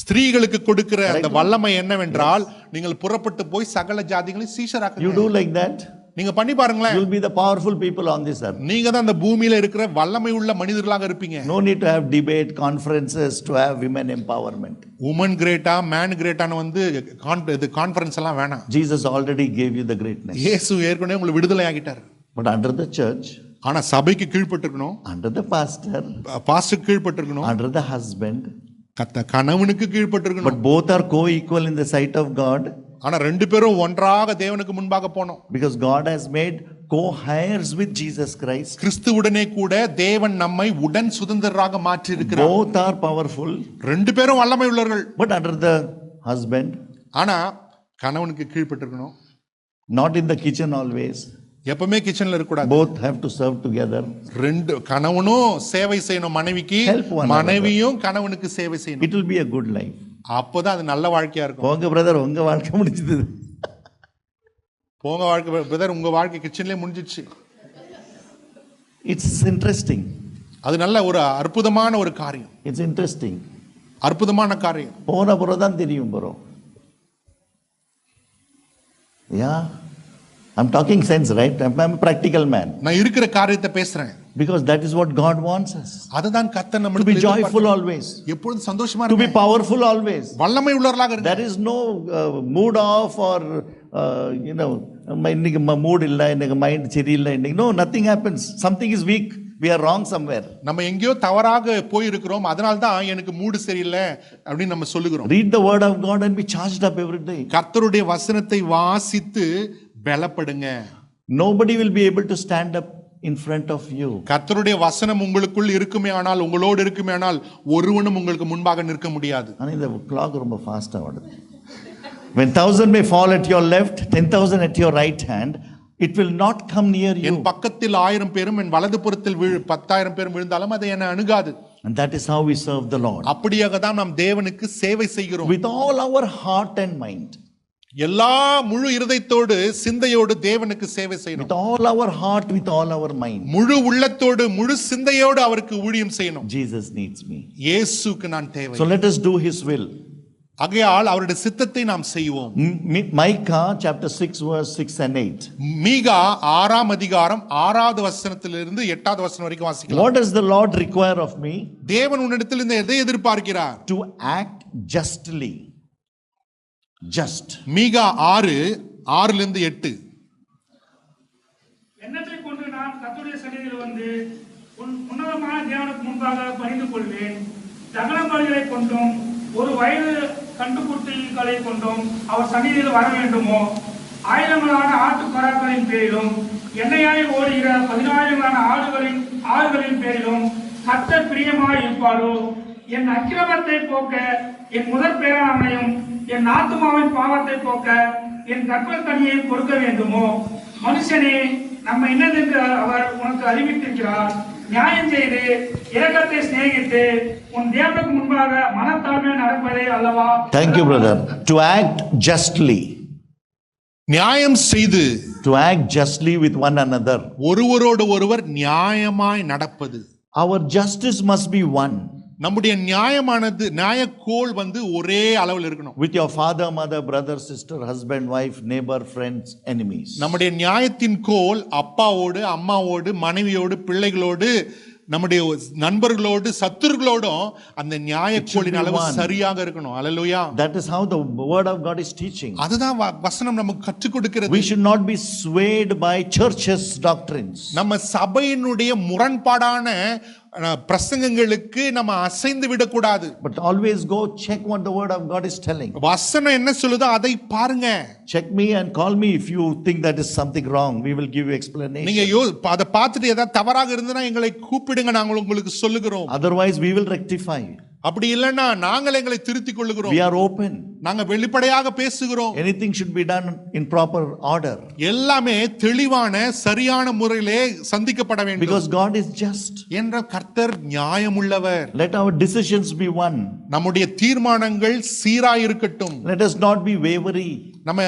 ஸ்திரீகளுக்கு கொடுக்கிற அந்த வல்லமை என்னவென்றால் நீங்கள் புறப்பட்டு போய் சகல ஜாதிகளை சீஷராக்குங்க. You do like that, நீங்க பண்ணி பாருங்களேன். you will be the powerful people on this earth. நீங்க தான் அந்த பூமியில இருக்கிற வல்லமை உள்ள மனிதர்களாக இருப்பீங்க. No need to have debate conferences to have women empowerment. Woman greater man கிரேட்டான்னு வந்து கான்ஃபரன்ஸ் எல்லாம் வேணாம். Jesus already gave you the greatness. இயேசு ஏற்கனவே உங்களை விடுதலை ஆகிட்டார். But under the church, ஆனா சபைக்கு கீழ்ப்பட்டிருக்கணும், under the pastor, பாஸ்டருக்கு கீழ்ப்பட்டிருக்கணும், under the husband, கணவனுக்கு கீழ்ப்பட்டிருக்கணும். but both are co-equal in the sight of God. ஆனா ரெண்டு பேரும் ஒன்றாக தேவனுக்கு முன்பாக போனோம். Because God has made co-heirs with Jesus Christ. கிறிஸ்துவுடனே கூட தேவன் நம்மை உடன் சுதந்திரராக மாற்றி இருக்கிறார். Both are powerful. ரெண்டு பேரும் வல்லமை உள்ளவர்கள். But under the husband, ஆனா கணவனுக்கு கீழ்ப்பட்டிருக்கணும். not in the kitchen always. எப்பவுமே கிச்சன்ல இருக்க கூடாது. Both have to serve together. ரெண்டு கணவனும் சேவை செய்யணும் மனைவிக்கு, மனைவியும் கணவனுக்கு சேவை செய்யணும். It will be a good life. அப்போதான் அது நல்ல வாழ்க்கையா இருக்கும். போங்க பிரதர், உங்க வாழ்க்கை முடிஞ்சது. போங்க வாழ்க்கை பிரதர், உங்க வாழ்க்கை கிச்சன்லயே முடிஞ்சிச்சு. It's interesting. அது நல்ல ஒரு அற்புதமான ஒரு காரியம். It's interesting. அற்புதமான காரியம். போன பிறகுதான் தெரியும் bro. Yeah. I'm talking sense, right? I'm a practical man. நான் இருக்கிற காரியத்தை பேசுறேன். Because that is what God wants us. அதுதான் கர்த்தர் To நம்மளுக்கு be joyful always. எப்பொழுதும் சந்தோஷமா To be இருங்க. powerful always. வல்லமை உள்ளவர்களாக இருங்க. There is no mood off or இன்னைக்கு mood இல்ல, இன்னைக்கு மைண்ட் சரியில்லை, இன்னைக்கு no, nothing happens. Something is weak. We are wrong somewhere. நம்ம எங்கேயோ தவறாக போய் இருக்கிறோம், அதனால தான் எனக்கு மூடு சரியில்லை அப்படின்னு நம்ம சொல்லுகிறோம். Read the word of God and be charged up every day. கர்த்தருடைய வசனத்தை வாசித்து பலப்படுங்க. Nobody will be able to stand up in front of you. கர்த்தருடைய வசனம் உங்களுக்குள் இருக்குமே ஆனால், உங்களோடு இருக்குமே ஆனால் ஒருவனும் உங்களுக்கு முன்பாக நிற்க முடியாது. ஆனா இந்த clock ரொம்ப ஃபாஸ்டா ஓடுது. When 1,000 may fall at your left, 10,000 at your right hand, it will not come near you. என் பக்கத்தில் 1000 பேரும் என் வலது புறத்தில் 10,000 பேரும் விழுந்தாலும் அது என்னை அணுகாது. And that is how we serve the Lord. அப்படியாக தான் நாம் தேவனுக்கு சேவை செய்கிறோம். With all our heart and mind. எல்லா முழு இருதயத்தோடு சிந்தையோடு தேவனுக்கு சேவை செய்யணும். With all our heart, with all our mind. முழு உள்ளத்தோடு முழு சிந்தையோடு அவருக்கு ஊழியம் செய்யணும். Jesus needs me. இயேசுக்கு நான் தேவை. So let us do his will. ஆகையால் அவருடைய சித்தத்தை நாம் செய்வோம். Micah chapter 6 verse 6 and 8. மீகா 6ஆம் அதிகாரம் 6வது வசனத்திலிருந்து 8வது வசனம் வரைக்கும் வாசிக்கலாம். What does the Lord require of me? தேவன் உன்னிடத்தில் இந்த எதை எதிர்பார்க்கிறார்? To act justly. Just. மீகா 6:6லிருந்து 8. எண்ணத்தை கொண்டு நான் கர்த்தருடைய சந்நிதியில் வந்து உன்னதமான தேவனுக்கு முன்பாக பணிந்து கொள்வேன். தகன பலிகளை கொண்டும் ஒரு வயது கண்டுகுட்டிகளை கொண்டும் அவர் சந்நிதியில் வர வேண்டுமோ? ஆயிரங்களான ஆட்டுக்கடாக்களின் பேரிலும் எண்ணெயாய் ஓடுகிற 10,000 ஆடுகளின் பேரிலும் கர்த்தர் பிரியமாய் இருப்பாரோ? என் அக்கிரமத்தை போக்க என் முதற் பேரானையும் என் ஆத்துமாவின் பாவத்தை போக்க என் கற்பத்தனியை கொடுக்க வேண்டுமோ? மனுஷனே, நம்ம என்னதென்று அவர் உனக்கு அறிவித்திருக்கிறார். நியாயம் செய்து இரக்கத்தை சிநேகித்து உன் தேவனுக்கு முன்பாக மனத்தாழ்மை நடப்பதே அல்லவா? Thank you, brother. To act justly. நியாயம் செய்து. To act justly with one another. ஒருவரோடு ஒருவர் நியாயமாய் நடப்பது. Our justice must be one. நம்முடைய நியாயமானது நியாயக்கோல் வந்து ஒரே அளவில் இருக்கணும். With your father, mother, brother, sister, husband, wife, neighbor, friends, enemies. நம்முடைய நியாயத்தின் கோல் அப்பாவோடு, அம்மாவோடு, மனைவியோடு, பிள்ளைகளோடு, நம்முடைய நண்பர்களோடு சத்துருகளோடும் அந்த நியாயக்கோலின் அளவு one. சரியாக இருக்கணும். அல்லேலூயா. That is how the word of God is teaching. அதுதான் வசனம் நமக்கு கற்றுக் கொடுக்கிறது. We should not be swayed by churches' doctrines. நம்ம சபையினுடைய முரண்பாடான பிரசங்கங்களுக்கு நம்ம அசைந்து விடக்கூடாது. But always go check what the word of God is telling. வசனம் என்ன சொல்லுதோ அதை பாருங்க. Check me and call me if you think that is something wrong. We will give you explanation. நீங்க அதை பார்த்துட்டு ஏதாவது தவறாக இருந்தனா எங்களை கூப்பிடுங்க, நாங்கள் உங்களுக்கு சொல்லுகிறோம். Otherwise we will rectify. அப்படி இல்லைன்னா நாங்கள் எங்களை திருத்திக் கொள்ளுகிறோம். We are open. நாங்க வெளிப்படையாக பேசுகிறோம். Anything should be done in proper order. எல்லாமே தெளிவான சரியான முறையிலே சந்திக்கப்பட வேண்டும். Because God is just. என்ற கர்த்தர் நியாயமுள்ளவர். Let our decisions be one. நம்முடைய தீர்மானங்கள் சீராய் இருக்கட்டும். Let us not be wavery. நம்ம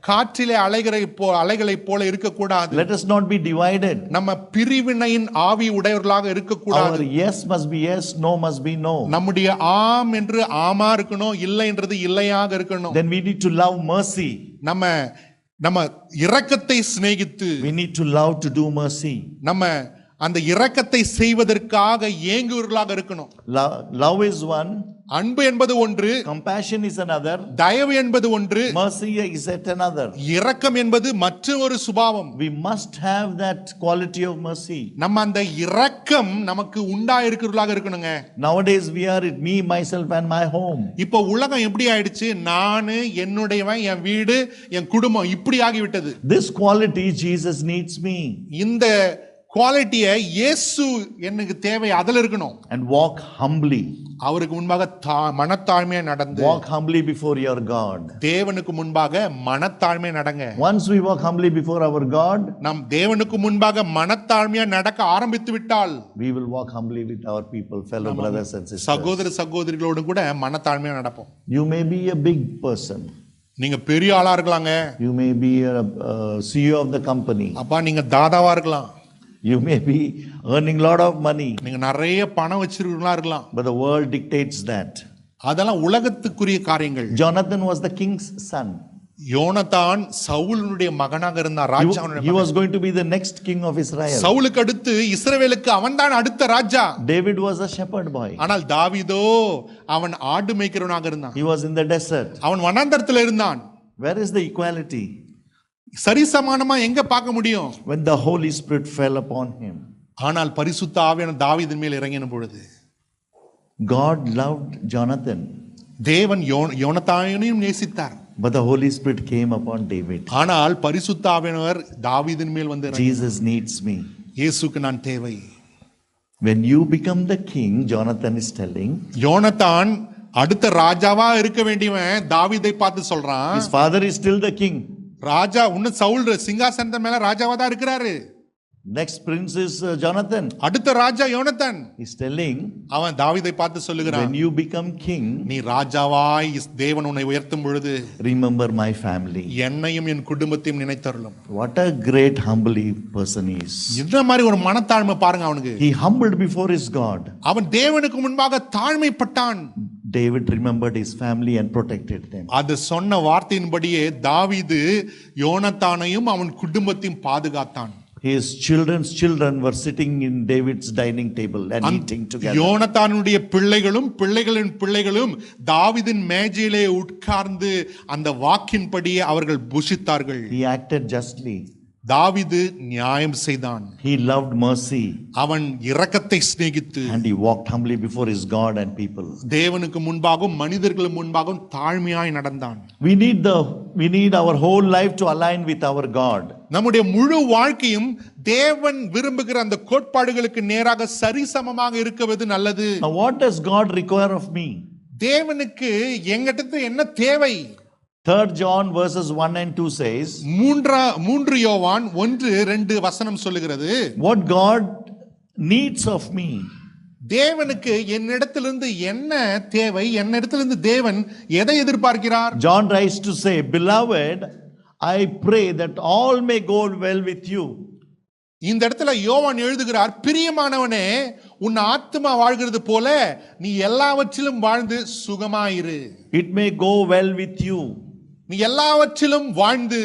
காற்றிலே அலைகளை போல இருக்கக்கூடாது. Let us not be divided. நம்ம பிரிவினையின் ஆவி உடையவர்களாக இருக்கக்கூடாது. Our yes must be yes, no must be no. நம்முடைய ஆம் என்று ஆமா இருக்கணும், இல்லை என்றது இல்லையாக இருக்கணும். Then we need to love mercy. நம்ம இரக்கத்தை சிநேகித்து, we need to love to do mercy. நம்ம அந்த இரக்கத்தை செய்வதற்காக ஏங்குவர்களாக இருக்கணும். Love is one. அன்பு என்பது ஒன்று, compassion is another, தயவு என்பது ஒன்று, mercy is at another. இரக்கம் என்பது மற்றொரு சுபாவம். We must have that quality of mercy. நம்ம அந்த இரக்கம் நமக்கு உண்டாயிருக்கிறவர்களாக இருக்கணுங்க. Nowadays we are it, me, myself and my home. இப்போ உலகம் எப்படி ஆயிடுச்சு, நானு, என்னுடையவன், என் வீடு, என் குடும்பம் இப்படி ஆகிவிட்டது. This quality Jesus needs me. இந்த குவாலிட்டியை இயேசு எனக்கு தேவை, அதில் இருக்கணும். And walk humbly. அவருக்கு முன்பாக மனத்தாழ்மையா நடந்து, walk humbly before your God. தேவனுக்கு முன்பாக மனத்தாழ்மையா நடங்க. Once we walk humbly before our God, நாம் தேவனுக்கு முன்பாக மனத்தாழ்மையா நடக்க ஆரம்பித்து விட்டால், we will walk humbly with our people, fellow brothers and sisters. சகோதர சகோதரிகளோடு கூட மனத்தாழ்மையா நடப்போம். You may be a big person. நீங்க பெரிய ஆளா இருக்கலாங்க. You may be a CEO of the company. அப்பா நீங்க தாதாவா இருக்கலாம். You may be earning lot of money. நீங்க நிறைய பணம் வச்சிருக்கீங்களா இருக்கலாம். But the world dictates that. அதெல்லாம் உலகத்துக்குரிய காரியங்கள். Jonathan was the king's son. யோனத்தான் சவுலுடைய மகனாக இருந்தார், ராஜாவுடைய He was going to be the next king of Israel. சவுலுக்கு அடுத்து இஸ்ரவேலுக்கு அவன்தான் அடுத்த ராஜா. David was a shepherd boy. ஆனால் தாவீதோ அவன் ஆடு மேய்க்கிறவனாக இருந்தான். He was in the desert. அவன் வனாந்தரத்தில் இருந்தான். Where is the equality? சரிசமானமா எங்க பார்க்க முடியும்? When the Holy Spirit fell upon him. ஆனால் பரிசுத்த ஆவியானவர் தாவீதின் மேல் இறங்கின பொழுது, God loved Jonathan. தேவன் யோனத்தானையும் நேசித்தார். But the Holy Spirit came upon David. ஆனால் பரிசுத்த ஆவியானவர் தாவீதின் மேல் வந்து, Jesus needs me. இயேசுக்கு நான் தேவை. When you become the king, Jonathan is telling, யோனத்தான் அடுத்த ராஜாவா இருக்க வேண்டியவன் தாவீதை பார்த்து சொல்றான், his father is still the king. ராஜா உன்ன சவுல் சிங்காசனத்தின் மேல ராஜாவா தான் இருக்கிறாரு. Next prince is Jonathan. அடுத்த ராஜா யோனத்தான். He's telling, அவன் தாவீதை பார்த்து சொல்லுகிறான், when you become king, நீ ராஜாவாய் தேவன் உன்னை உயர்த்தும் பொழுது remember my family. என்னையும் என் குடும்பத்தையும் நினைத்தருளும். What a great humble person he is. இந்த மாதிரி ஒரு மனத்தாழ்மை பாருங்க அவனுக்கு. He humbled before his God. அவன் தேவனுக்கு முன்பாக தாழ்மைப்பட்டான். David remembered his family and protected them. அது சொன்ன வார்த்தையின்படியே தாவீது யோனத்தானையும் அவன் குடும்பத்தையும் பாதுகாத்தான். His children's children were sitting in David's dining table and eating together. யோனத்தானுடைய பிள்ளைகளும் பிள்ளைகளின் பிள்ளைகளும் தாவீதின் மேஜையிலே உட்கார்ந்து அந்த வாக்கின்படியே அவர்கள் புசித்தார்கள். He acted justly. தாவீது நியாயம் செய்தான். He loved mercy. அவன் இரக்கத்தை சிநேகித்து, and he walked humbly before his God and people. தேவனுக்கு முன்பாகவும் மனிதர்கள் முன்பாகவும் தாழ்மையாய் நடந்தான். We need our whole life to align with our God. நம்முடைய முழு வாழ்க்கையும் தேவன் விரும்புகிற அந்த கோட்பாடுகளுக்கு நேராக சரிசமமாக இருக்கிறது நல்லது. Now what does God require of me? தேவனுக்கு எங்கிட்ட என்ன தேவை? 3 John verses 1 and 2 says, 3 யோவான் 1-2 வசனம் சொல்லுகிறது, what God needs of me. தேவனுக்கு என்னிடத்திலிருந்து என்ன தேவை, என்னிடத்திலிருந்து தேவன் எதை எதிர்பார்க்கிறார்? John writes to say, beloved, I pray that all may go well with you. இந்த இடத்துல யோவான் எழுதுகிறார், பிரியமானவனே, உன் ஆத்துமா வாழ்கிறது போல நீ எல்லாவற்றிலும் வாழ்ந்து சுகமாயிரு. It may go well with you. நீ எல்லாவற்றிலும் வாழ்ந்து,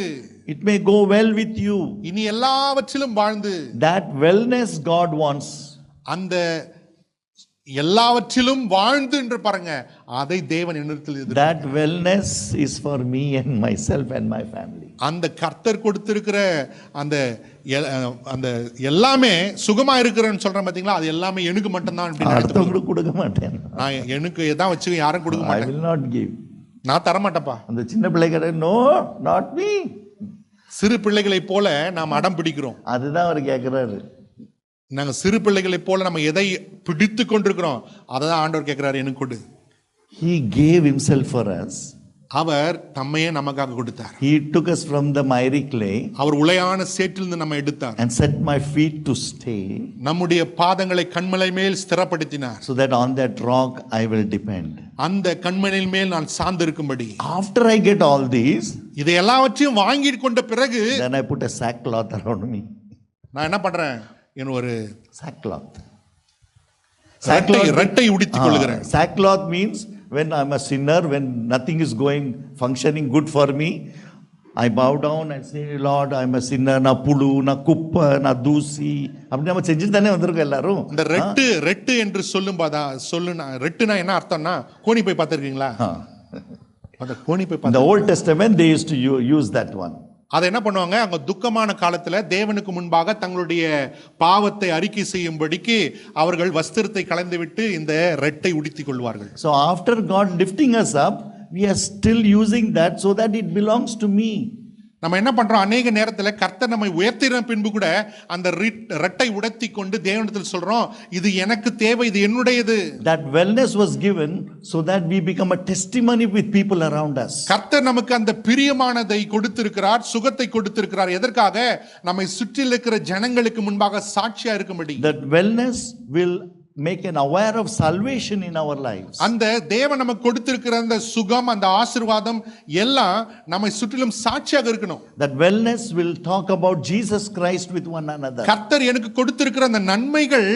it may go well with you. இனி எல்லாவற்றிலும் வாழ்ந்து. That wellness God wants. அந்த எல்லாவற்றிலும் வாழ்ந்து என்று பாருங்க, அதை தேவன் என்னிடத்தில் That wellness is for me and myself and my family. அந்த கர்த்தர் கொடுத்திருக்கிற அந்த அந்த எல்லாமே சுகமா இருக்கிறேன்னு சொல்றேன் பாத்தீங்களா, அது எல்லாமே எனக்கு மட்டும்தான் அப்படின்னு அடுத்தவங்களுக்கு கொடுக்க மாட்டேன். நான் எனக்கு எதான் வச்சு யாரும் கொடுக்க I மாட்டேன், will not give. நான் தர மாட்டேன்ப்பா. அந்த சின்ன பிள்ளைகிட்ட no, not me. சிறு பிள்ளைகளை போல நாம் அடம் பிடிக்கிறோம். அதுதான் அவர் கேட்கிறாரு. நாங்க சிறு பிள்ளைகளை போல நம்ம எதை பிடித்து கொண்டிருக்கிறோம், அதை தான் ஆண்டவர் கேட்கிறாரு, எனக்கு கொடு. He gave himself for us. அவர் தம்மையே நமக்காக கொடுத்தார். He took us from the miry clay அவர் உளையான சேற்றிலிருந்து நம்ம எடுத்தார். and set my feet to stay, நம்முடைய பாதங்களை கண்மலை மேல் ஸ்திரப்படுத்தினார். so that on that rock I will depend. அந்த கண்மலையின் மேல் நான் சார்ந்திருக்கும்படி. After I get all these, இதை எல்லாவற்றையும் வாங்கி கொண்ட பிறகு then I put a sackcloth around me. நான் என்ன பண்றேன், என் ஒரு Sackcloth. ரெட்டை உடுத்திக் கொள்கிறேன். Sackcloth means when I'm a sinner, when nothing is functioning good for me, I bow down and say, Lord, I'm a sinner. Na pulu, na kuppa, na doosi. அப்படி நம்ம செஞ்சுட்டு தானே வந்திருக்கோம் எல்லாரும். இந்த ரெட்டு என்று சொல்லுனா ரெட்டுனா என்ன அர்த்தம்னா, கோணி போய் பார்த்திருக்கீங்களா? அந்த கோணி போய் In the Old Testament, they used to use that one. அதை என்ன பண்ணுவாங்க, அவங்க துக்கமான காலத்துல தேவனுக்கு முன்பாக தங்களுடைய பாவத்தை அறிக்கை செய்யும்படிக்கு அவர்கள் வஸ்திரத்தை களைந்து விட்டு இந்த ரெட்டை உடுத்திக் கொள்வார்கள். So after God lifting us up, we are still using that so that it belongs to me. நம்ம என்ன பண்றோம், அநேக நேரத்துல கர்த்தர் நம்மை உயர்த்தின பின்பு கூட அந்த ரெட்டை உடுத்தி கொண்டு தேவனிடத்தில் சொல்றோம், இது எனக்கு தேவை, இது என்னுடையது. That wellness was given so that we become a testimony with people around us. கர்த்தர் நமக்கு அந்த பிரியமானதை கொடுத்திருக்கிறார், சுகத்தை கொடுத்திருக்கிறார். எதற்காக? நம்மை சுற்றி இருக்கிற ஜனங்களுக்கு முன்பாக சாட்சியா இருக்கும்படி. That wellness will make an aware of salvation in our lives. அந்த தேவன் நமக்கு கொடுத்திருக்கிற அந்த சுகம், அந்த ஆசீர்வாதம் எல்லாம் நம்மை சுற்றிலும் சாட்சியாக இருக்கணும். That wellness will talk about Jesus Christ with one another. கர்த்தர் எனக்கு கொடுத்திருக்கிற அந்த நன்மைகள்,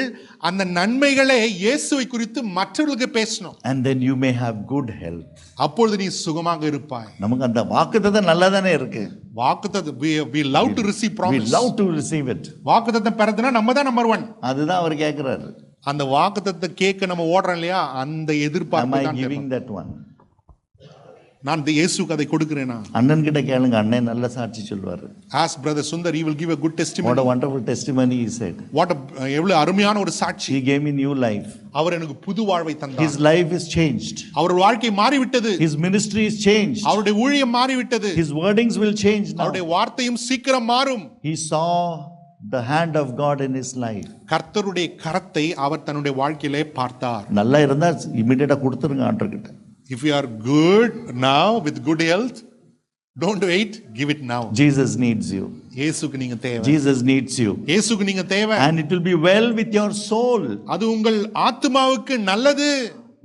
அந்த நன்மைகளே இயேசுவை குறித்து மற்றவர்களுக்கு பேசணும். And then you may have good health. அப்பொழுது நீ சுகமாக இருப்பாய். நமக்கு அந்த வாக்குத்தத்தம் நல்லா தானே இருக்கு. வாக்குத்தத்தம், we love to receive promise. We love to receive it. வாக்குத்தத்தம் பெறதுனா நம்ம தான் நம்பர் 1. அதுதான் அவர் கேட்கிறாரு. அந்த வாக்குத்தத்தத்தை கேட்க நம்ம ஓடுறோம் இல்லையா, அந்த Am எதிர்பார்ப்பு I தான் giving that one? நான் இயேசுக்கு அதை கொடுக்கிறேனா? அண்ணன் கிட்ட கேளுங்க, அண்ணன் நல்ல சாட்சி சொல்வாரு. Ask brother Sundar, he will give a good testimony. What a wonderful testimony he said. எவ்வளவு அருமையான ஒரு சாட்சி. He gave me new life. அவர் எனக்கு புது வாழ்வை தந்தார். His life is changed. அவருடைய வாழ்க்கை மாறிவிட்டது. His ministry is changed. அவருடைய ஊழியம் மாறிவிட்டது. His wordings will change now. அவருடைய வார்த்தையும் சீக்கிரம் மாறும். He saw the hand of God in his life. கர்த்தருடைய கரத்தை அவர் தன்னுடைய வாழ்க்கையிலே பார்த்தார். நல்லா இருந்தா இமிடியேட்டா கொடுத்துருங்க ஆண்டவர்கிட்ட. If you are good now with good health, don't wait, give it now. Jesus needs you. இயேசுக்கு நீங்க தேவை. Jesus needs you. இயேசுக்கு நீங்க தேவை. And it will be well with your soul. அது உங்கள் ஆத்துமாவுக்கு நல்லது.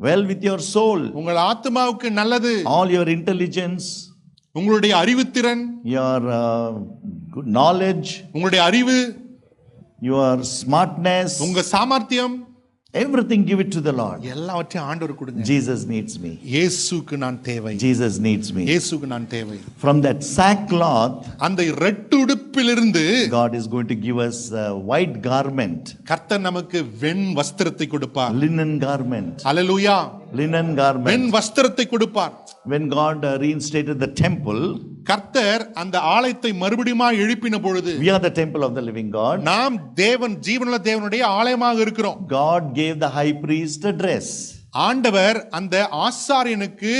Well with your soul. உங்கள் ஆத்துமாவுக்கு நல்லது. All your intelligence, உங்களுடைய அறிவுத்திறன், your good knowledge, உங்களுடைய அறிவு, your smartness, உங்க சாமர்த்தியம், everything give it to the Lord. எல்லாவற்றையும் ஆண்டவருக்கு கொடுங்க. Jesus needs me. இயேசுக்கு நான் தேவை. Jesus needs me. இயேசுக்கு நான் தேவை. From that sackcloth, அந்த ரெட்டுடுப்பிலிருந்து God is going to give us a white garment. கர்த்தர் நமக்கு வெண் வஸ்திரத்தை கொடுப்பார். Linen garment. அல்லேலூயா. Linen garment. வெண் வஸ்திரத்தை கொடுப்பார். When God reinstated the temple, கர்த்தர் அந்த ஆலயத்தை மறுபடியும் எழுப்பின பொழுது, we are the temple of the living God. நாம் தேவன், ஜீவனுள்ள தேவனுடைய ஆலயமாக இருக்கிறோம். God gave the high priest a dress. ஆண்டவர் அந்த ஆசாரியனுக்கு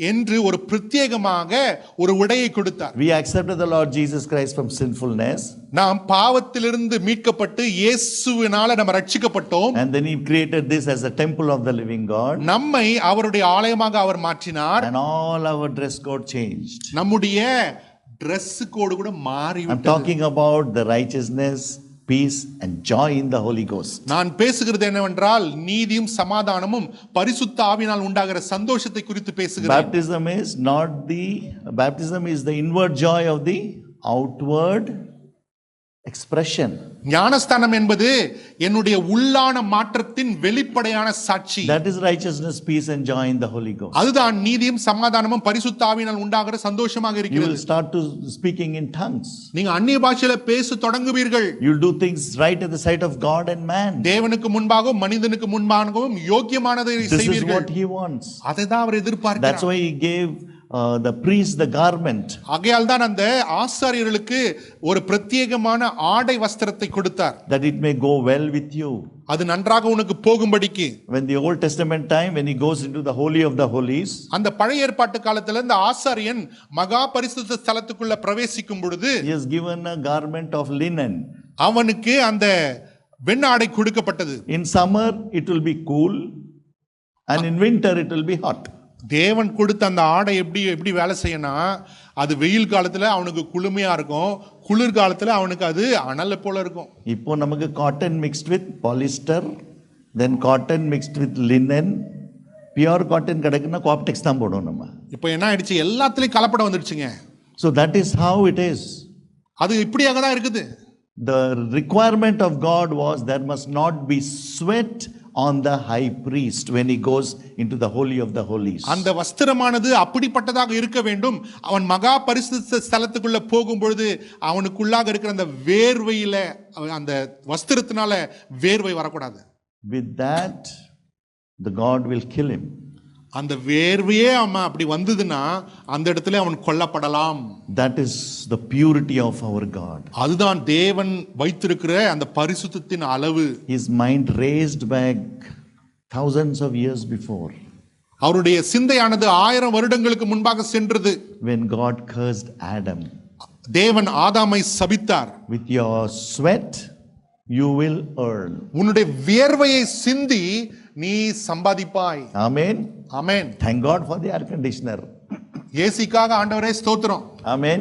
என்று ஒரு பிரத்யேகமாக ஒரு உடையை கொடுத்தார். We accepted the Lord Jesus Christ from sinfulness. நாம் பாவத்திலிருந்து மீட்கப்பட்டு இயேசுவினால நம்ம ரட்சிக்கப்பட்டோம். And then he created this as a temple of the living God. நம்மை அவருடைய ஆலயமாக அவர் மாற்றினார். And all our dress code changed. நம்முடைய Dress கோடு கூட I'm மாறிவிட்டது. talking about the righteousness, peace and joy in the Holy Ghost. நான் பேசுகிறது என்னவென்றால் நீதியும் சமாதானமும் பரிசுத்த ஆவியினால் உண்டாகிற சந்தோஷத்தை குறித்து பேசுகிறேன். Baptism is the inward joy of the outward expression. ஞானஸ்தானம் என்பது என்னுடைய உள்ளான மாற்றத்தின் வெளிப்படையான சாட்சி. That is righteousness, peace and joy in the Holy Ghost. அதுதான் நீதியும் சமாதானமும் பரிசுத்த ஆவியினால் உண்டாகிற சந்தோஷமாக You இருக்கிறது. will start to speaking in tongues. நீங்க அந்நிய பாஷையில பேச தொடங்குவீர்கள். You will do things right at the sight of God and man. தேவனுக்கு முன்பாகவும் மனிதனுக்கு முன்பாகவும் யோக்கியமானதை This is செய்வீர்கள். what he wants. அதைதான் அவர் எதிர்பார்க்கிறார். That's why he gave the priest the garment. ஆகையால் தான் அந்த ஆசாரியர்களுக்கு ஒரு பிரத்யேகமான ஆடை வஸ்திரத்தை கொடுத்தார். That it may go well with you. அது நன்றாக உனக்கு போகும்படிக்கு. When the Old Testament time, when he goes into the Holy of the Holies, அந்த பழைய ஏற்பாட்டு காலத்துல இந்த ஆசாரியன் மகா பரிசுத்த ஸ்தலத்துக்குள்ள பிரவேசிக்கும் பொழுது he is given a garment of linen. அவனுக்கு அந்த வெண்ணாடை கொடுக்கப்பட்டது. In summer it will be cool and in winter it will be hot. தேவன் கொடுத்த அந்த ஆடை எப்படி வேலை செய்யணும், அது வெயில் காலத்துல அவனுக்கு குளுமையா இருக்கும், குளிர் காலத்துல அவனுக்கு அது அனல் போல இருக்கும். இப்போ நமக்கு cotton mixed with polyester, then cotton mixed with linen, pure cotton கிடைக்குன்னா Co-optex தான் போடுவோம் நம்ம. இப்போ என்ன ஆயிடுச்சு, எல்லாத்துலயும் கலப்படம் வந்துடுச்சுங்க. So that is how it is. அது இப்படியாக தான் இருக்குது. The requirement of God was there must not be sweat on the high priest when he goes into the holy of the holies. அந்த வஸ்திரமானது அப்படிப்பட்டதாக இருக்க வேண்டும். அவன் மகா பரிசுத்த ஸ்தலத்துக்குள்ள போகும்பொழுது அவனுக்குள்ளாக இருக்கிற அந்த வேர்வையில அந்த வஸ்திரத்தினால வேர்வை வரக்கூடாது. With that the God will kill him. அந்த வேர்வையே அவன் அப்படி வந்ததுன்னா அந்த இடத்துல அவன் கொல்லப்படலாம். That is the purity of our God. அதுதான் தேவன் வைத்திருக்கிற அந்த பரிசுத்தத்தின் அளவு. His mind raised back thousands of years before. அவருடைய சிந்தையானது 1000 வருடங்களுக்கு முன்பாக சென்றது. When God cursed Adam. தேவன் ஆதாமை சபித்தார். With your sweat you will earn. உன்னுடைய வியர்வையை சிந்தி நீ சம்பாதிப்பாய். Amen. Amen. Thank God for the air conditioner. ஏசிக்காக ஆண்டவரே ஸ்தோத்திரம். Amen.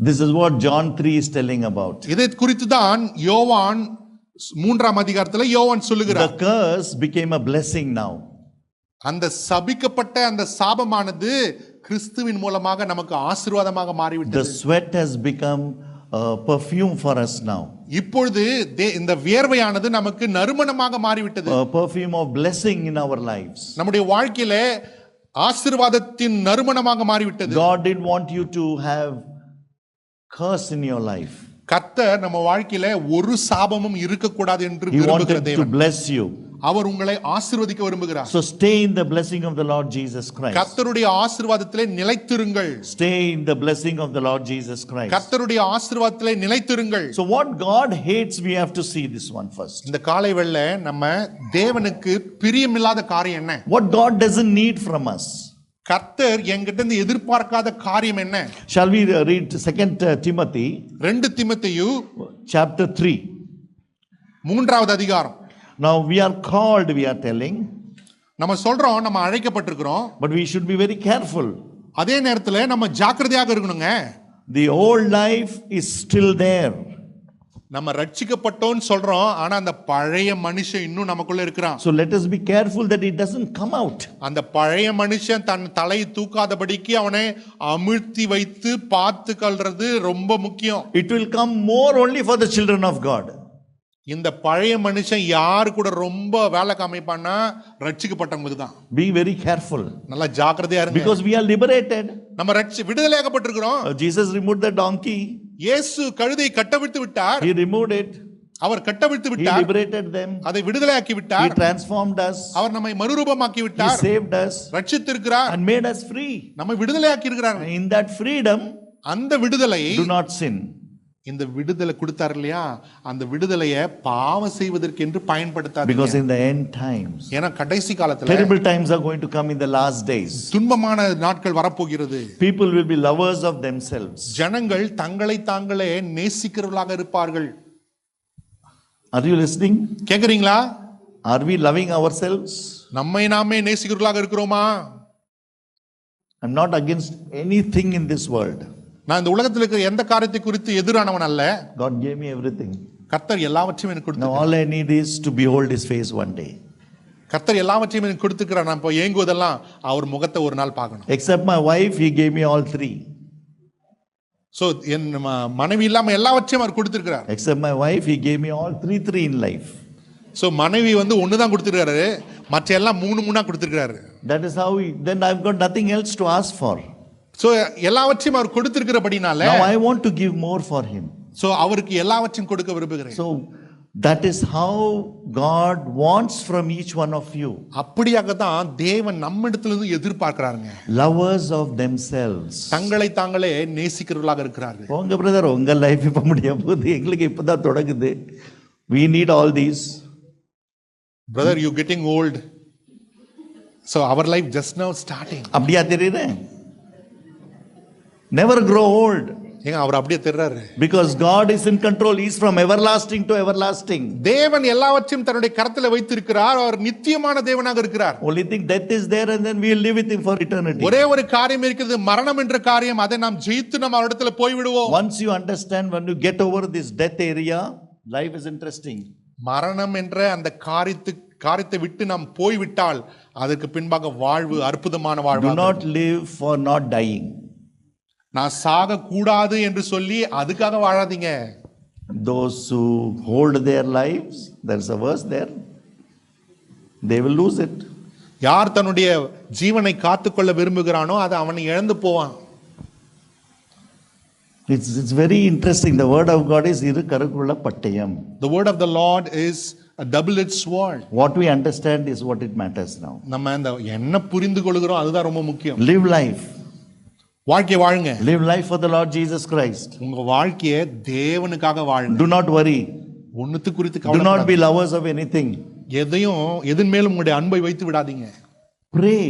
This is what John 3 is telling about. இதை குறித்து தான் யோவான் 3ஆம் அதிகாரத்துல யோவான் சொல்லுகிறார். The curse became a blessing now. அந்த சபிக்கப்பட்ட அந்த சாபமானது கிறிஸ்துவின் மூலமாக நமக்கு ஆசீர்வாதமாக The மாறிவிட்டது. sweat has become a perfume for us now. இப்பொழுது இந்த வியர்வையானது நமக்கு நறுமணமாக மாறிவிட்டது. A perfume of blessing in our lives. நம்முடைய வாழ்க்கையில ஆசீர்வாதத்தின் நறுமணமாக மாறிவிட்டது. God didn't want you to have curse in your life. கர்த்தர் நம்ம வாழ்க்கையில ஒரு சாபமும் இருக்கக்கூடாது என்று He விரும்புகிற wanted to தேவன். bless you. அவர் உங்களை ஆசீர்வதிக்க விரும்புகிறார். So stay in the blessing of the Lord Jesus Christ. கர்த்தருடைய ஆசீர்வாதத்திலே நிலைத்திருங்கள். Stay in the blessing of the Lord Jesus Christ. கர்த்தருடைய ஆசீர்வாதத்திலே நிலைத்திருங்கள். So what God hates, we have to see this one first. இந்த காலை வேளையில நம்ம தேவனுக்கு பிரியமில்லாத காரியம் என்ன? What God doesn't need from us. கர்த்தர் என்கிட்ட இருந்து எதிர்பார்க்காத காரியம் என்ன? Shall we read 2 Timothy 2 தீமோத்தேயு chapter 3. 3வது அதிகாரம். Now we are called, we are telling, நம்ம சொல்றோம் நம்ம அழைக்கப்பட்டிருக்கிறோம். but we should be very careful. அதே நேரத்துல நம்ம ஜாக்கிரதையாக இருக்கணுங்க. The old life is still there. நம்ம ரட்சிக்கப்பட்டோம்னு சொல்றோம், ஆனா அந்த பழைய மனுஷன் இன்னும் நமக்குள்ள இருக்கிறான். So let us be careful that it doesn't come out. அந்த பழைய மனுஷன் தன் தலை தூக்காதபடிக்கு அவனை அமிழ்த்தி வைத்து பார்த்து கொள்றது ரொம்ப முக்கியம். It will come more only for the children of God. இந்த பழைய மனுஷன் யாரு கூட ரொம்ப வேலை காமிப்பான்னா ரட்சிக்கப்பட்டவங்களுக்கு தான். Be very careful. நல்லா ஜாக்கிரதையா இருங்க. Because we are liberated. நம்ம விடுதலையாக்கப்பட்டிருக்கிறோம். Jesus removed the donkey. இயேசு கழுதையை கட்டவிழ்த்து விட்டார். He removed it. அவர் கட்டவிழ்த்து He விட்டார். liberated them. அதை விடுதலையாக்கி He விட்டார். transformed us. அவர் நம்மை மறுரூபமாக்கி He விட்டார். saved us ரட்சித்திருக்கிறார். and made us free. நம்மை விடுதலையாக்கி இருக்கிறார். In that freedom, அந்த விடுதலை, do not sin. இந்த விடுதலை கொடுத்தார் இல்லையா, அந்த விடுதலையை பாவம் செய்வதற்கு என்று பயன்படுத்தாதீங்க. Because in the end times, ஏன்னா கடைசி காலத்துல terrible times are going to come in the last days. துன்பமான நாட்கள் வரப்போகிறது. People will be lovers of themselves. ஜனங்கள் தங்களை தாங்களே நேசிக்கிறவர்களாக இருப்பார்கள். Are you listening? கேக்குறீங்களா? Are we loving ourselves? நம்மை நாமே நேசிக்கிறவர்களாக இருக்கிறோமா? I'm not against anything in this world. நான் இந்த உலகத்தில் இருக்கிற எந்த காரியத்தை குறித்து எதிரானவன் அல்ல. God gave me everything. கர்த்தர் எல்லாவற்றையும் எனக்கு Now கொடுத்தார். all I need is to behold His face one day. கர்த்தர் எல்லாவற்றையும் எனக்கு கொடுத்துக்கிறார். நான் இப்போ ஏங்குவதெல்லாம் அவர் முகத்தை ஒரு நாள் பார்க்கணும். Except my wife, He gave me all three. So என் மனைவி இல்லாம எல்லாவற்றையும் அவர் கொடுத்திருக்கிறார். Except my wife, he gave me all three in life. So மனைவி வந்து ஒன்னு தான் கொடுத்திருக்காரு, மற்ற எல்லாம் மூணா கொடுத்திருக்காரு. That is how then I've got nothing else to ask for. So எல்லாவற்றையும் அவர் கொடுத்திருக்கிறபடினால Now I want to give more for him. So அவருக்கு எல்லாவற்றையும் கொடுக்க விரும்புகிறேன். So that is how God wants from each one of you. அப்படியாக தான் தேவன் நம்மிடத்திலிருந்து எதிர்பார்க்கிறாருங்க. Lovers of themselves. தங்களை தாங்களே நேசிக்கிறவர்களாக இருக்கிறார்கள். உங்க பிரதர் உங்க லைஃப் இப்ப முடிய போகுது, எங்களுக்கு இப்பதான் தொடங்குது. We need all these. Brother, you getting old. So our life just now starting. அப்படியா தெரியுது? Never grow old. ஏங்க அவர் அப்படியே தெரிறாரு. Because God is in control. He is from everlasting to everlasting. தேவன் எல்லாவற்றையும் தன்னுடைய கரத்திலே வைத்திருக்கிறார். அவர் நித்தியமான தேவனாக இருக்கிறார். Only thing, death is there and then we will live with him for eternity. ஒரே ஒரு காரியம் இருக்கிறது, மரணம் என்ற காரியம். அதை நாம் ஜெயித்து நம்ம அவரிடத்துல போய் விடுவோம். Once you understand, when you get over this death area, life is interesting. மரணம் என்ற அந்த காரியத்தை விட்டு நாம் போய்விட்டால் அதற்கு பின்பாக வாழ்வு அற்புதமான வாழ்வு. Do not live for not dying. நான் சாக கூடாது என்று சொல்லி அதுக்காக வாழாதீங்க. Those who hold their lives, there's a verse there, they will lose it. யார் தன்னுடைய ஜீவனை காத்துக்கொள்ள விரும்புகிறானோ அது அவனை இழந்து போவான். It's very interesting. The word of God is iru karukulla pattayam. The word of the Lord is a double-edged sword. What we understand is what it matters now. நம்ம அந்த என்ன புரிந்து கொள்கிறோம் அதுதான் ரொம்ப முக்கியம். Live life. வாழ்க்கை வாழுங்க. Live life for the Lord Jesus Christ. உங்க வாழ்க்கையை தேவனுக்காக வாழுங்க. Do not worry. ஒண்ணுத்து குறித்து Do not be கவலைப்படாதீங்க. lovers of anything. எதன் மேலும் உங்களுடைய அன்பை வைத்து விடாதீங்க. Pray.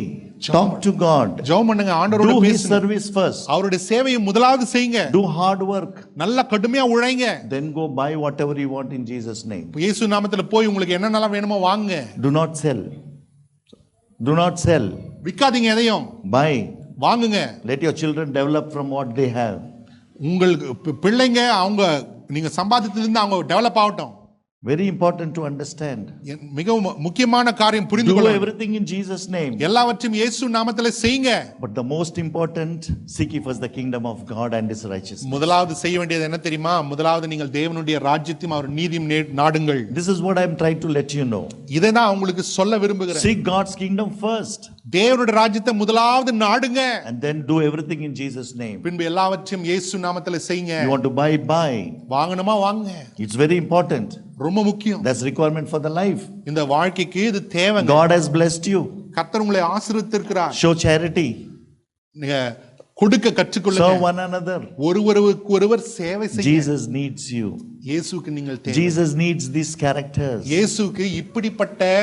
Talk to God. ஜெபம் பண்ணுங்க, ஆண்டவரோட Do His பேசுங்க. service first. அவருடைய சேவையை முதலாவது செய்யுங்க. Do hard work. நல்ல கடுமையா உழைங்க. Then go buy whatever you want in Jesus' name. இயேசு நாமத்துல போய் உங்களுக்கு என்னென்னலாம் வேணுமோ வாங்குங்க. Do not sell. Do not sell. விக்காதீங்க எதையும். Buy. வாங்குங்க. Let your children develop from what they have. உங்களுக்கு பிள்ளைங்க அவங்க நீங்க சம்பாதித்ததிலிருந்து அவங்க டெவலப் ஆகட்டும். Very important to understand. மிகவும் முக்கியமான காரியம் புரிந்து Do கொள்ள. everything in Jesus' name. எல்லாவற்றையும் இயேசு நாமத்திலே செய்யுங்க. But the most important, seek ye first the kingdom of God and His righteousness. முதலாவது செய்ய வேண்டியது என்ன தெரியுமா? முதலாவது நீங்கள் தேவனுடைய ராஜ்யத்தையும் அவர் நீதியும் நாடுங்கள். This is what I am trying to let you know. இதை நான் உங்களுக்கு சொல்ல விரும்புகிறேன். Seek God's kingdom first. தேவனுடைய ராஜ்யத்தை முதலாவது நாடுங்க. And then do everything in Jesus' name. பின்பு எல்லாவற்றையும் இயேசு நாமத்திலே செய்யுங்க. You want to buy it, buy. வாங்கணுமா வாங்குங்க. It's very important. ரொம்ப முக்கியம். That's requirement for the life. இந்த வாழ்க்கைக்கு இது தேவைங்க. God has blessed you. கர்த்தர் உங்களை ஆசீர்வதித்திருக்கிறார். Show charity. நீங்க கொடுக்க கற்றுக்கொள்ளுங்க. Serve one another. ஒருவருக்கு ஒருவர் சேவை செய்யுங்க. Jesus needs you. இயேசுவுக்கு நீங்கள் தேவை. Jesus needs these characters. இயேசுவுக்கு இப்படிப்பட்ட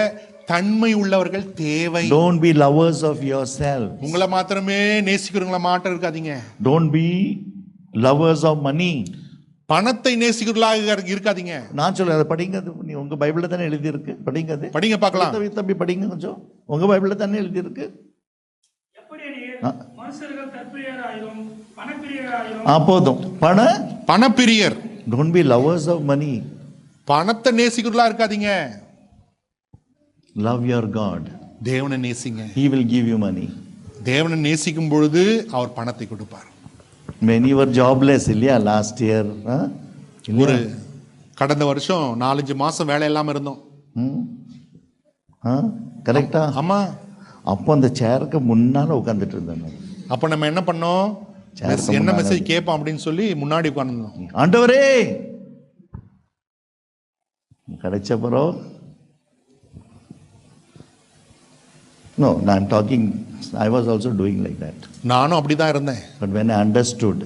தன்மை உள்ளவர்கள் தேவை. Don't be lovers of yourself. உங்களை மாத்திரமே நேசிக்கிறவங்கள மாட்ட இருக்காதீங்க. Don't be lovers of money. பணத்தை நேசிக்கிறவர்களாக இருக்காதீங்க. நான் சொல்ல அதை படிங்க, அது நீ உங்க பைபிள்ல தானே எழுதி இருக்கு, படிங்க அது. படிங்க பார்க்கலாம். தம்பி படிங்க கொஞ்சம், உங்க பைபிள்ல தானே எழுதி இருக்கு. எப்படியெனில் மனுஷர்கள் தற்பிரியராயிரும் பணப்பிரியராயிரும். போதும். பணப்பிரியர். Don't be lovers of money. பணத்தை நேசிக்கிறவர்களா இருக்காதீங்க. Love your God. தேவனை நேசிங்க. He will give you money. தேவனை நேசிக்கும் பொழுது அவர் பணத்தை கொடுப்பார். Many were jobless இல்லையா last year. ஒரு கடந்த வருஷம் 4-5 மாசம் வேலை இல்லாம இருந்தோம். கரெக்டா? ஆமா. அப்போ அந்த சேருக்கு முன்னால உட்கார்ந்துட்டு இருந்தேன். அப்ப நம்ம என்ன பண்ணோம்? என்ன மெசேஜ் கேட்போம் அப்படின்னு சொல்லி முன்னாடி உட்கார்ந்தோம். ஆண்டவரே கிடைச்ச பிறகு No, I'm talking, I was also doing like that. நானும் அப்படிதான் இருந்தேன். But when I understood,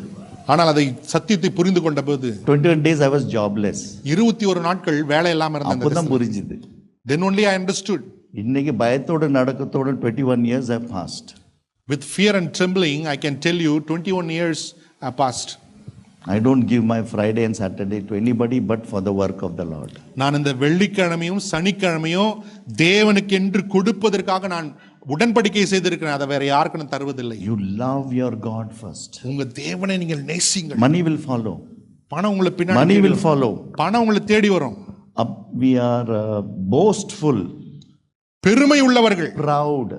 ஆனால் அதை சத்தியத்தை புரிந்து கொண்ட போது 21 days I was jobless. 21 நாட்கள் வேலை இல்லாம இருந்தேன். அப்பதான் புரிஞ்சுது. Then only I understood. இன்னைக்கு பயத்தோட நடக்கத்தோட 21 years have passed. With fear and trembling, I can tell you 21 years have passed. I don't give my Friday and Saturday to anybody but for the work of the Lord. நான் இந்த வெள்ளிக்கிழமையும் சனிக்கிழமையும் தேவனுக்கு என்று கொடுப்பதற்காக நான் உடன்படிக்கை செய்திருக்கிறேன். அதை வேற யாருக்கும் தருவதில்லை. You love your God first. உங்க தேவனை நீங்கள் நேசிங்கள். Money will follow. பணம் உங்களை பின்னாடி Money will follow. பணம் உங்களை தேடி வரும். We are boastful. பெருமை உள்ளவர்கள். Proud.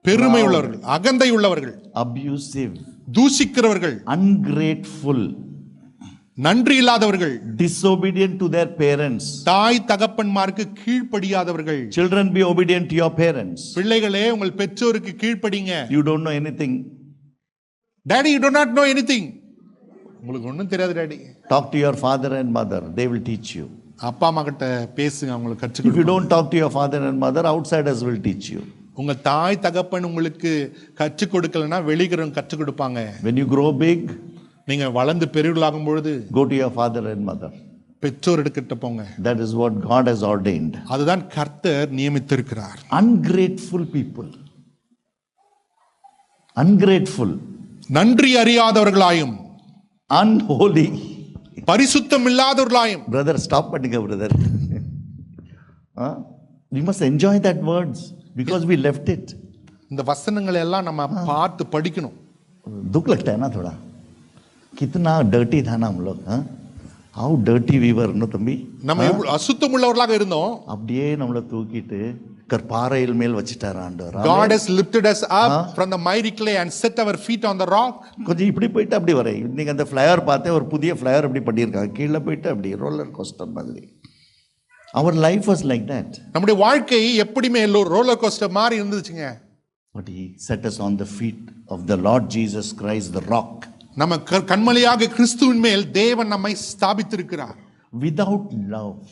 பெருமை உள்ளவர்கள், அகந்தை உள்ளவர்கள், abusive, தூஷிக்கிறவர்கள், ungrateful, நன்றி இல்லாதவர்கள், disobedient to their parents. தாய் தகப்பன்மாருக்கு கீழ்ப்படியாதவர்கள். Children, be obedient to your parents. பிள்ளைகளே உங்கள் பெற்றோருக்கு கீழ்ப்படிங்க. You don't know anything. Daddy, you do not know anything. உங்களுக்கு ஒண்ணும் தெரியாது daddy. Talk to your father and mother. They will teach you. அப்பா அம்மா கிட்ட பேசுங்க, அவங்களுக்கு கற்றுக் If you கொடுங்க. don't talk to your father and mother, outsiders will teach you. உங்க தாய் தகப்பன் உங்களுக்கு கற்றுக் கொடுக்கலன்னா வெளிக்கிறவங்க கற்றுக் கொடுப்பாங்க. When you grow big, நீங்க வளர்ந்து பெரியவர்களாகும் பொழுது go to your father and mother. பெற்றோர் எடுக்கிட்ட போங்க. That is what God has ordained. அதுதான் கர்த்தர் நியமித்திருக்கிறார். Ungrateful people. Ungrateful. நன்றி அறியாதவர்களாயும் Unholy. பரிசுத்தம் இல்லாதவர்களாயும். Brother, stop பண்ணுங்க brother. We must enjoy that words because we left it. இந்த வசனங்களை எல்லாம் நம்ம பார்த்து படிக்கணும். दुख लगता है ना थोड़ा. कितना dirty था ना हम लोग. How dirty we were, no தம்பி. நம்ம எவ்வளவு அசுத்தம் உள்ளவர்களாக இருந்தோம். அப்படியே நம்மளை தூக்கிட்டு கற்பாறையில் மேல் வச்சிட்டார் ஆண்டவர். God has lifted us up from the miry clay and set our feet on the rock. கொஞ்சம் இப்படி போயிட்டு அப்படி வர. இன்னைக்கு அந்த ஃப்ளையர் பார்த்தேன், ஒரு புதிய ஃப்ளையர் அப்படி பண்ணியிருக்காங்க. கீழே போயிட்டு அப்படி ரோலர் கோஸ்டர் மாதிரி. Our life was like that. நம்முடைய வாழ்க்கை எப்படிமே ரோலர் கோஸ்டர் மாதிரி இருந்துச்சுங்க. But he set us on the feet of the Lord Jesus Christ, the rock. நம்ம கண்மலையாக கிறிஸ்துவின் மேல் தேவன் நம்மை ஸ்தாபித்திருக்கிறார். Without love.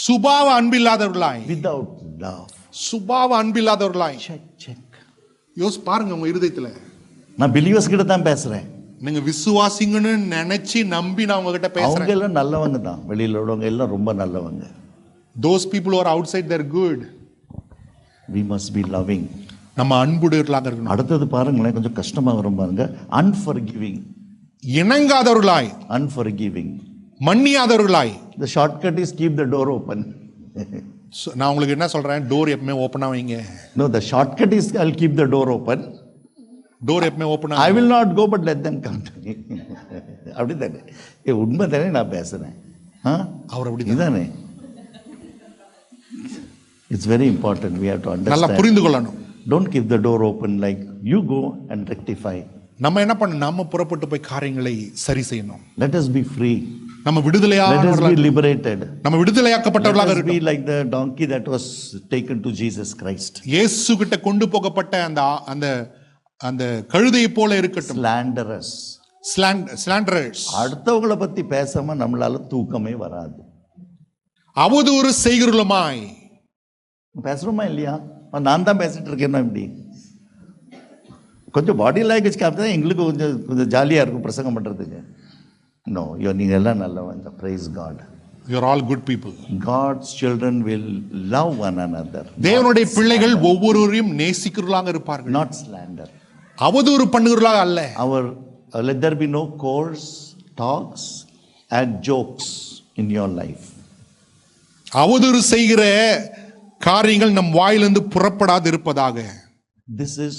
சுபாவ அன்பில்லாதவர்களாய். Without love. சுபாவ அன்பில்லாதவர்களாய். Check. யோசி பாருங்க உங்க இருதயத்துல. நான் பிலீவர்ஸ் கிட்ட தான் பேசுறேன். நீங்க விசுவாசிங்கன்னு நினைச்சு நம்பி நான் உங்ககிட்ட பேசுறேன். அவங்க எல்லாம் நல்லவங்க தான். வெளியில உள்ளவங்க எல்லாம் ரொம்ப நல்லவங்க. Those people who are outside, they're good. We must be loving. நம்ம அன்புடையவர்களாக இருக்கணும். அடுத்தது பாருங்களேன், கொஞ்சம் கஷ்டமா வரும் பாருங்க. Unforgiving. இணங்காதவர்களாய். Unforgiving. மன்னியாதவர்களாய். The shortcut is keep the door open. நான் உங்களுக்கு என்ன சொல்றேன், டோர் எப்பவுமே ஓபனா வைங்க. No, the shortcut is I'll keep the door open. Door எப்பவுமே ஓபனா. I will not go but let them come to me. அப்படிதானே? உண்மை தானே நான் பேசுறேன். அவர் அப்படி இதானே? It's very important. We have to நல்லா understand. புரிந்து கொள்ளணும். Don't keep the door open like you go and rectify. நம்ம என்ன பண்ணணும், நம்ம புறப்பட்டு போய் காரியங்களை சரி செய்யணும். Let us be free. நம்ம Let us விடுதலையானவர்களாக, be liberated. நம்ம விடுதலையாக்கப்பட்டவர்களாக Let us be இருக்கணும். like the donkey that was taken to Jesus Christ. இயேசு கிட்ட கொண்டு போகப்பட்ட அந்த அந்த அந்த கழுதையை போல இருக்கட்டும். Slanderous. ஸ்லாண்டரர்ஸ். அடுத்தவங்கள பத்தி பேசாம நம்மளால தூக்கமே வராது. அவதூறு செய்கிறவர்களுமாய். பேசுறோமா இல்லையா? நான் தான் பேசிட்டு இருக்கேன்னா இப்படி கொஞ்சம் பாடி லாங்குவேஜ் காமிச்சா எங்களுக்கு கொஞ்சம் கொஞ்சம் ஜாலியாக இருக்கும் பிரசங்கம் பண்ணுறதுக்கு. நோ, நீங்கள் எல்லாம் நல்லவங்க. Praise god. You are all good people. God's children will love one another. தேவனுடைய பிள்ளைகள் ஒவ்வொருவரையும் நேசிக்கிறவர்களாக இருப்பார்கள். Not slander. அவதூறு பண்ணுகிறவர்களாக அல்ல. Our let there be no coarse talks and jokes in your life. அவதூறு செய்கிற காரியங்கள் நம் வாயிலிருந்து புறப்படாது இருப்பதாக. This is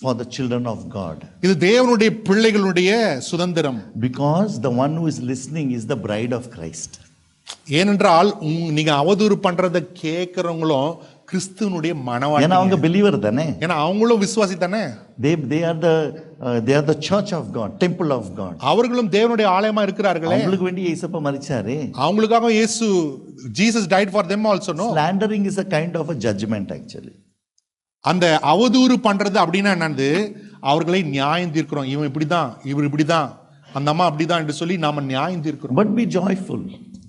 for the children of God. இது தேவனுடைய பிள்ளைகளுடைய சுதந்திரம். Because the one who is listening is the bride of Christ. ஏனென்றால் நீங்க அவதூறு பண்றத கேட்கறவங்களும் கிறிஸ்துவனுடைய மணவாட்டி. ஏன்னா அவங்க பிலீவர் தானே. ஏன்னா அவங்களும் விசுவாசி தானே. They are the church of God, temple of God. அவர்களும் தேவனுடைய ஆலயமா இருக்கிறார்களே. அவங்களுக்கு வேண்டி இயேசுப்பா மரிச்சாரே. அவங்களுக்காக இயேசு Jesus died for them also, no? Slandering is a kind of a judgment actually. அந்த அவதூறு பண்றது அப்படின்னா என்னது, அவர்களை நியாயம் தீர்க்கிறோம். இவன் இப்படிதான், இவர் இப்படிதான், அந்த அம்மா அப்படிதான் என்று சொல்லி நாம நியாயம் தீர்க்கிறோம். But be joyful.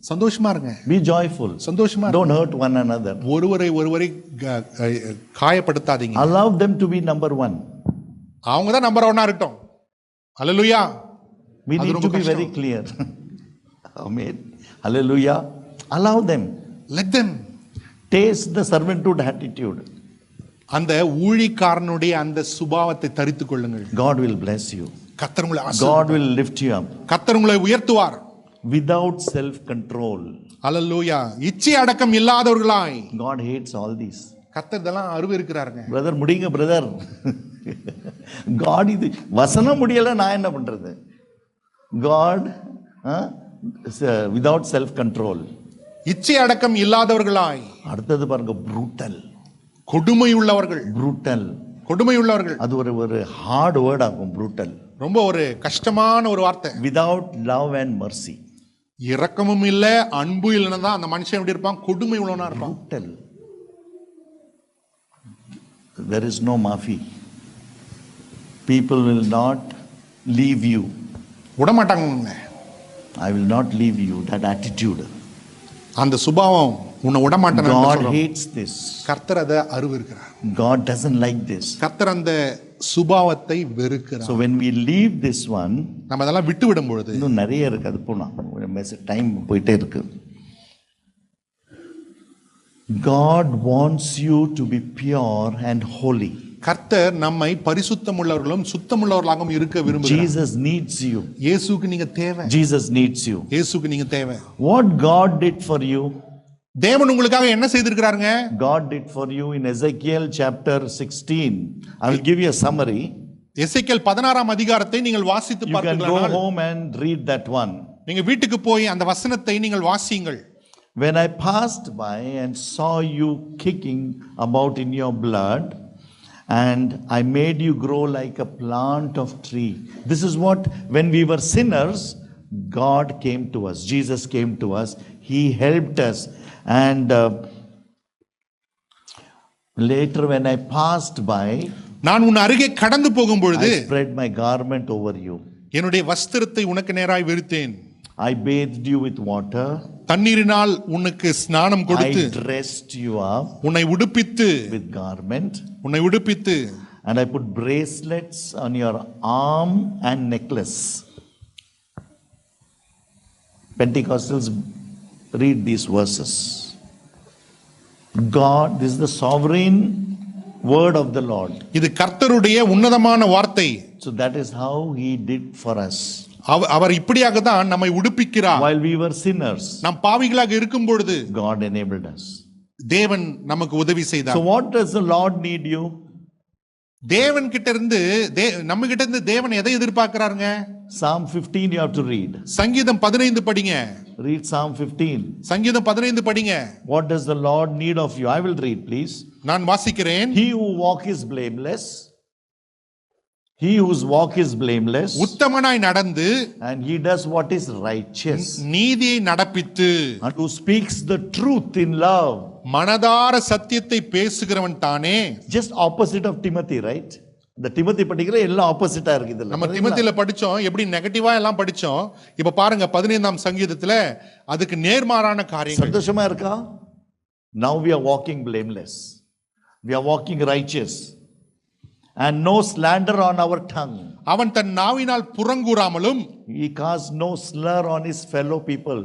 சந்தோஷமா இருங்க. Be joyful. சந்தோஷமா. Don't hurt one another. ஒருவரை காயப்படுத்தாதீங்க. Allow them to be number one. அவங்க தான் நம்பர் 1 இருக்கட்டும். ஹalleluya. We need to be very clear. Amen. Hallelujah. Allow them. Let them taste the servanthood attitude. அந்த ஊழியக்காரனுடைய அந்த சுபாவத்தை தரித்துக் கொள்ளுங்கள். God will bless you. கர்த்தர் உங்களை God will lift you up. கர்த்தர் உங்களை உயர்த்துவார். Without self control. ஹalleluya. இச்சை அடக்கம் இல்லாதவர்களாய். God hates all these. கர்த்தர் இதெல்லாம் அருவருக்கிறாருங்க. பிரதர் முடிங்க பிரதர். God இது வசனம் முடியல, நான் என்ன பண்றது? God without self control. இச்சை அடக்கம் இல்லாதவர்களாய். அடுத்தது பாருங்க, brutal. கொடுமை உள்ளவர்கள். brutal. கொடுமை உள்ளவர்கள். அது ஒரு ஹார்ட் வேர்ட் ஆகும் brutal. ரொம்ப ஒரு கஷ்டமான ஒரு வார்த்தை. Without love and mercy. இரக்கமும் இல்ல, அன்பு இல்லைன்னா தான் அந்த மனுஷன் எப்படி இருப்பான்? கொடுமை உள்ளவனா இருப்பான். Brutal. There is no mafi. People will not leave you. விடமாட்டாங்க. I will not leave you. That attitude. அந்த சுபாவம் உன்னை விடமாட்டான். God hates this. கர்த்தர் அதை அருவருக்கிறார். God doesn't like this. கர்த்தர் அந்த சுபாவத்தை வெறுக்கிறார். So when we leave this one, நம்ம அதெல்லாம் விட்டு விடும் பொழுது இன்னும் நிறைய இருக்கு. அது போனா டைம் போயிட்டே இருக்கு. God wants you to be pure and holy. கர்த்தர் நம்மை பரிசுத்தம் உள்ளவர்களும் சுத்தமுள்ளவர்களாகவும் இருக்க விரும்புகிறார். Jesus needs you. இயேசுவுக்கு நீங்க தேவை. Jesus needs you. இயேசுவுக்கு நீங்க தேவை. What God did for you? தேவன் உங்களுக்காக என்ன செய்திருக்கிறாருங்க? God did for you in Ezekiel chapter 16. I will give you a summary. எசேக்கியேல் 16ஆம் அதிகாரத்தை நீங்கள் வாசித்து You can go பார்க்கலாம். home and read that one. நீங்க வீட்டுக்கு போய் அந்த வசனத்தை நீங்கள் வாசியுங்கள். When I passed by and saw you kicking about in your blood, and I made you grow like a plant of tree. This is what, when we were sinners, God came to us. Jesus came to us. He helped us. And later when I passed by, நான் உன் அருகே கடந்து போகும் பொழுது I spread my garment over you. என்னுடைய வஸ்திரத்தை உனக்கு நேராய் விரித்தேன். I bathed you with water. தண்ணீரினால் உனக்கு ஸ்நானம் கொடுத்து I dressed you up உன்னை உடுப்பித்து with garment. உன்னை உடுப்பித்து And I put bracelets on your arm and necklace. Pentecostals, read these verses. God, this is the sovereign word of the Lord. இது கர்த்தருடைய உன்னதமான வார்த்தை. So that is how he did for us. அவர் இப்படியாக தான் நம்மை உடுப்பிக்கிறார். While we were sinners, நாம் பாவிகளாக இருக்கும் பொழுது God enabled us. தேவன் நமக்கு உதவி செய்தார். So what does the Lord need you? தேவன் கிட்ட இருந்து நம்ம கிட்ட இருந்து தேவன் எதை எதிர்பார்க்கிறாருங்க? Psalm 15 you have to read. சங்கீதம் 15 படிங்க. Read Psalm 15. சங்கீதம் 15 படிங்க. What does the Lord need of you? I will read, please. நான் வாசிக்கிறேன். He who walk is blameless. He whose walk is blameless. உத்தமனாய் நடந்து And he does what is righteous. நீதியை நடப்பித்து And who speaks the truth in love. மனதார சத்தியத்தை பேசுகிறவன் தானே. Just opposite of Timothy, right? இந்த Timothy படிக்கிற எல்லாம் ஆப்போசிட்டா இருக்கு இதுல. நம்ம திமோத்தில படிச்சோம், எப்படி நெகட்டிவா எல்லாம் படிச்சோம். இப்ப பாருங்க 15ஆம் சங்கீதத்துல அதுக்கு நேர்மாறான காரியங்கள். சந்தோஷமா இருக்கா? Now we are walking blameless. We are walking righteous. And no slander on our tongue. அவன் தன் நாவினால் புறங்கூறாமலும் He casts no slur on his fellow people.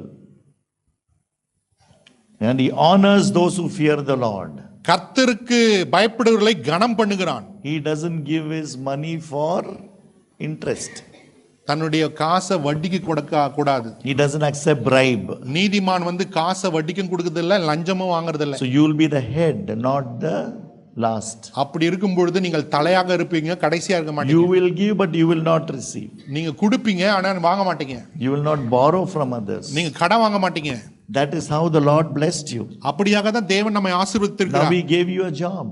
And he honors those who fear the Lord. கர்த்தருக்கு பயப்படுகிறவர்களை கனம் பண்ணுகிறான். He doesn't give his money for interest. தன்னுடைய காசை வட்டிக்கு கொடுக்க கூடாது. He doesn't accept bribe. நீதிமான் காசை வட்டிக்கும் கொடுக்கிறது இல்ல, லஞ்சமும் வாங்குறது இல்ல. So you will be the head, not the last. அப்படி இருக்கும் பொழுது நீங்கள் தலையாக இருப்பீங்க, கடைசியா இருக்க மாட்டீங்க. You will give but you will not receive. நீங்க கொடுப்பீங்க ஆனா வாங்க மாட்டீங்க. You will not borrow from others. நீங்க கடன் வாங்க மாட்டீங்க. That is how the Lord blessed you. அப்படியாக தான் தேவன் நம்மை ஆசீர்வதித்திருக்கிறார். Now we gave you a job.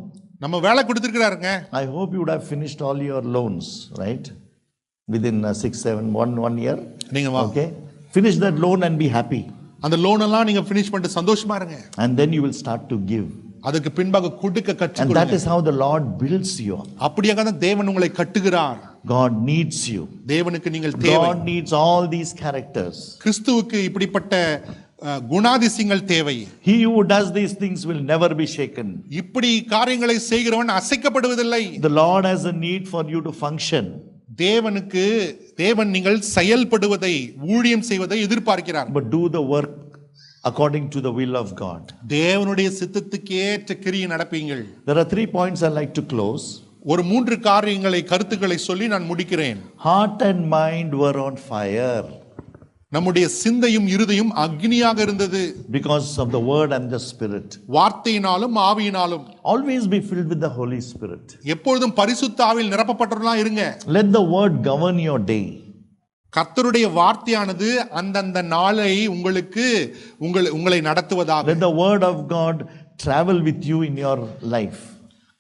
நம்ம வேலை கொடுத்திருக்கிறாருங்க. I hope you would have finished all your loans, right? Within 6, 7, 1 year. நீங்க Okay. Finish that loan and be happy. அந்த loan எல்லாம் நீங்க finish பண்ணிட்டு சந்தோஷமா இருங்க. And then you will start to give. அதுக்கு பின்பாக கொடுக்க And கற்றுக்கொள்ளுங்க. that is how the Lord builds you. அப்படியாக தான் தேவன் உங்களை கட்டுகிறார். God needs you. தேவனுக்கு நீங்கள் தேவை. God needs all these characters. கிறிஸ்துவுக்கு இப்படிப்பட்ட குணாதிசயங்கள் தேவை. He who does these things will never be shaken. இப்படி காரியங்களை செய்கிறவன் அசைக்கப்படுவதில்லை. The Lord has a need for you to function. தேவன் நீங்கள் செயல்படுவதை, ஊழியம் செய்வதை எதிர்பார்க்கிறார். But do the work according to the will of God. தேவனுடைய சித்தத்துக்கு ஏற்ற கிரியை நடப்பீங்கள். There are 3 points I like to close. ஒரு 3 காரியங்களை, கருத்துக்களை சொல்லி நான் முடிக்கிறேன். Heart and mind were on fire. நம்முடைய சிந்தையும் இருதயம் அக்னியாக இருந்தது. Because of the word and the spirit. வார்த்தையினாலும் ஆவியினாலும். Always be filled with the Holy Spirit. எப்பொழுதும் பரிசுத்த ஆவியில் நிரப்பப்பட்டவர்களா இருங்க. Let the word govern your day. கர்த்தருடைய வார்த்தையானது அந்தந்த நாளை உங்களை நடத்துவதாக. Let the word of God travel with you in your life.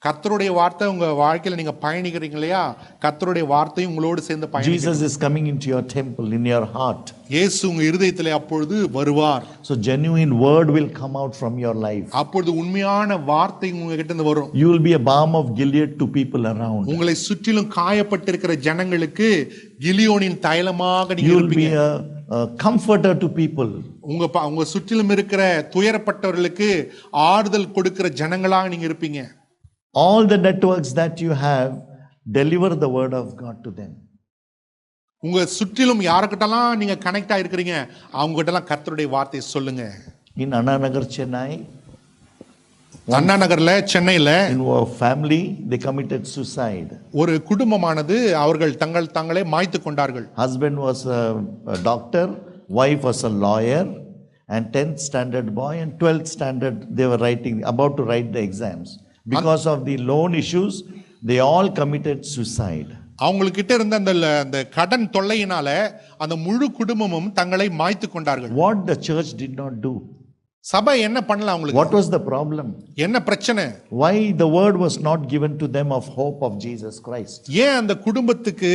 கர்த்தருடைய வார்த்தை உங்க வாழ்க்கையில நீங்க பயணிக்கிறீங்க இல்லையா, கர்த்தருடைய வார்த்தையும் உங்களோடு சேர்ந்து பயணிக்கும். Jesus is coming into your temple, in your heart. இயேசு உங்க இருதயத்திலே அப்பொழுது வருவார். So genuine word will come out from your life. அப்பொழுது உண்மையான வார்த்தை உங்ககிட்ட இருந்து வரும். You will be a balm of Gilead to people around. உங்களை சுற்றிலும் காயப்பட்டிருக்கிற ஜனங்களுக்கு கிலியோனின் தைலமாக நீங்க You will be இருப்பீங்க. a comforter to people. உங்க சுற்றிலும் இருக்கிற துயரப்பட்டவர்களுக்கு ஆறுதல் கொடுக்கிற ஜனங்களாக நீங்க இருப்பீங்க. All the networks that you have, deliver the word of God to them. உங்க சுற்றிலும் யாருக்கிட்டலாம் நீங்க கனெக்ட் ஆயிருக்கிறீங்க, அவங்க கிட்டலாம் கர்த்தருடைய வார்த்தையை சொல்லுங்க. In Anna Nagar, Chennai, அண்ணா நகர்ல சென்னையில in our family, they committed suicide. ஒரு குடும்பமானது அவர்கள் தங்களே மாய்த்து கொண்டார்கள். Husband was a doctor, wife was a lawyer, and 10th standard boy and 12th standard they were about to write the exams. Because of the loan issues, they all committed suicide. அவங்கக்கிட்ட இருந்த அந்த கடன் தொல்லையினால அந்த முழு குடும்பமும் தங்களை மாய்த்து கொண்டார்கள். What the church did not do. சபை என்ன பண்ணல அவங்களுக்கு? What was the problem? என்ன பிரச்சனை? Why the word was not given to them of hope of Jesus Christ? ஏன் அந்த குடும்பத்துக்கு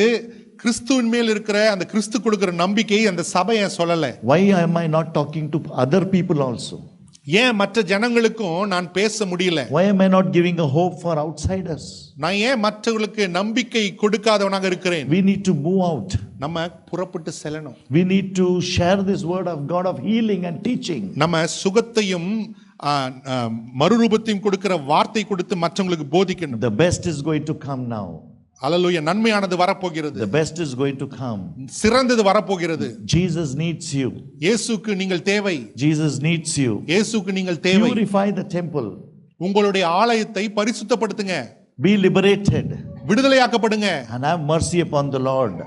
கிறிஸ்துவின் மேல் இருக்கிற அந்த கிறிஸ்து கொடுக்கிற நம்பிக்கை அந்த சபை ஏன் சொல்லல? Why am I not talking to other people also? ஏன் மற்ற ஜனங்களுக்கும் நான் பேச முடியல? Why am I not giving a hope for outsiders? நான் ஏன் மற்றவர்களுக்கு நம்பிக்கை கொடுக்காதவனாக இருக்கிறேன்? We need to move out. நம்ம புறப்பட்டு செல்லணும். We need to share this word of God of healing and teaching. நம்ம சுகத்தையும் மறுரூபத்தையும் கொடுக்கிற வார்த்தை கொடுத்து மற்றவங்களுக்கு போதிக்கணும். The best is going to come now. அல்லேலூயா, நன்மையானது வரப்போகிறது. The best is going to come. சிறந்தது வரப்போகிறது. Jesus needs you. இயேசுவுக்கு நீங்கள் தேவை. Jesus needs you. இயேசுவுக்கு நீங்கள் தேவை. Purify the temple. உங்களுடைய ஆலயத்தை பரிசுத்தப்படுத்துங்க. Be liberated. விடுதலையாக்கப்படுங்க. And have mercy upon the Lord.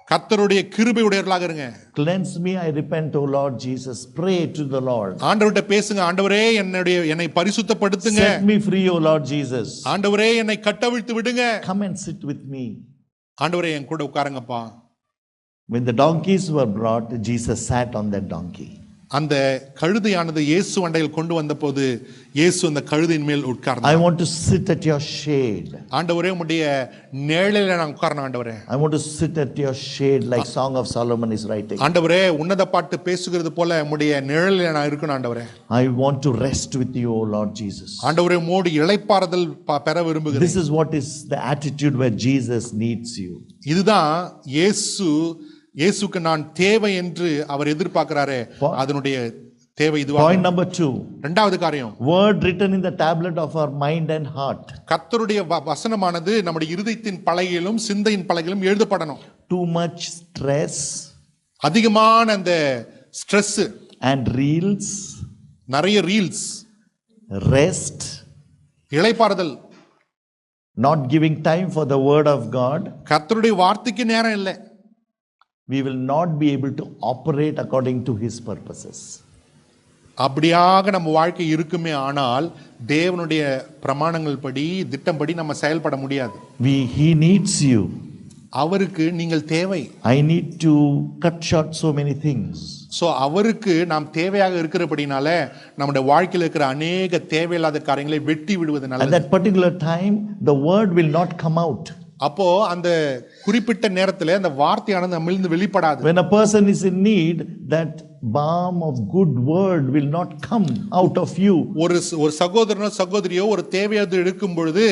கர்த்தருடைய கிருபை உடையவர்களாக இருங்க. Cleanse me, I repent, O Lord Jesus. Pray to the Lord. ஆண்டவர்கிட்ட பேசுங்க. ஆண்டவரே என்னை பரிசுத்தப்படுத்துங்க. Set me free, O Lord Jesus. ஆண்டவரே என்னை கட்டவிழ்த்து விடுங்க. Come and sit with me. ஆண்டவரே என் கூட உட்காருங்கப்பா. When the donkeys were brought, Jesus sat on that donkey. அந்த கழுதையானது இயேசு அண்டையில் கொண்டு வந்தபோது இயேசு அந்த கழுதையின் மேல் உட்கார்ந்தார். I want to sit at your shade. ஆண்டவரே உம்முடைய நிழலிலே நான் உட்காரணும் ஆண்டவரே. I want to sit at your shade like Song of Solomon is writing. ஆண்டவரே உன்னத பாட்டு பேசுகிறது போல உம்முடைய நிழலிலே நான் இருக்கணும் ஆண்டவரே. I want to rest with you, O Lord Jesus. ஆண்டவரே உம்மோடு இளைப்பாறுதல் பெற விரும்புகிறேன். This is what is the attitude where Jesus needs you. இதுதான் இயேசுக்கு நான் தேவை என்று அவர் எதிர்பார்க்கிறாரே, அதனுடைய தேவை இதுவா. Point number 2. இரண்டாவது காரியம், word written in the tablet of our mind and heart. கர்த்தருடைய வசனமானது நம்முடைய இருதயத்தின் பலகையிலும் சிந்தையின் பலகையிலும் எழுதப்படணும். Too much stress, அதிகமான அந்த ஸ்ட்ரெஸ் and reels, நிறைய ரீல்ஸ், rest, இளைப்பாறுதல், not giving time for the word of God, கர்த்தருடைய வார்த்தைக்கு நேரம் இல்லை. we will not be able to operate according to his purposes. அப்படியாக நம்ம வாழ்க்கை இருக்குமே ஆனால் தேவனுடைய பிரமாணங்கள் படி திட்டம்படி நம்ம செயல்பட முடியாது. He needs you. அவருக்கு நீங்கள் தேவை. I need to cut short so many things. So அவருக்கு நாம் தேவையாக இருக்கிறபடினால நம்முடைய வாழ்க்கையில் இருக்கிற அநேக தேவையில்லாத காரியங்களை வெட்டி விடுவது At நல்லது. that particular time, the word will not come out. அப்போ அந்த குறிப்பிட்ட நேரத்தில் அந்த வார்த்தையானது நம்மிலிருந்து வெளிப்படாது. When a person is in need, that balm of good word will not come out of you. ஒரு சகோதரனோ சகோதரியோ ஒரு தேவையாது எடுக்கும் பொழுது,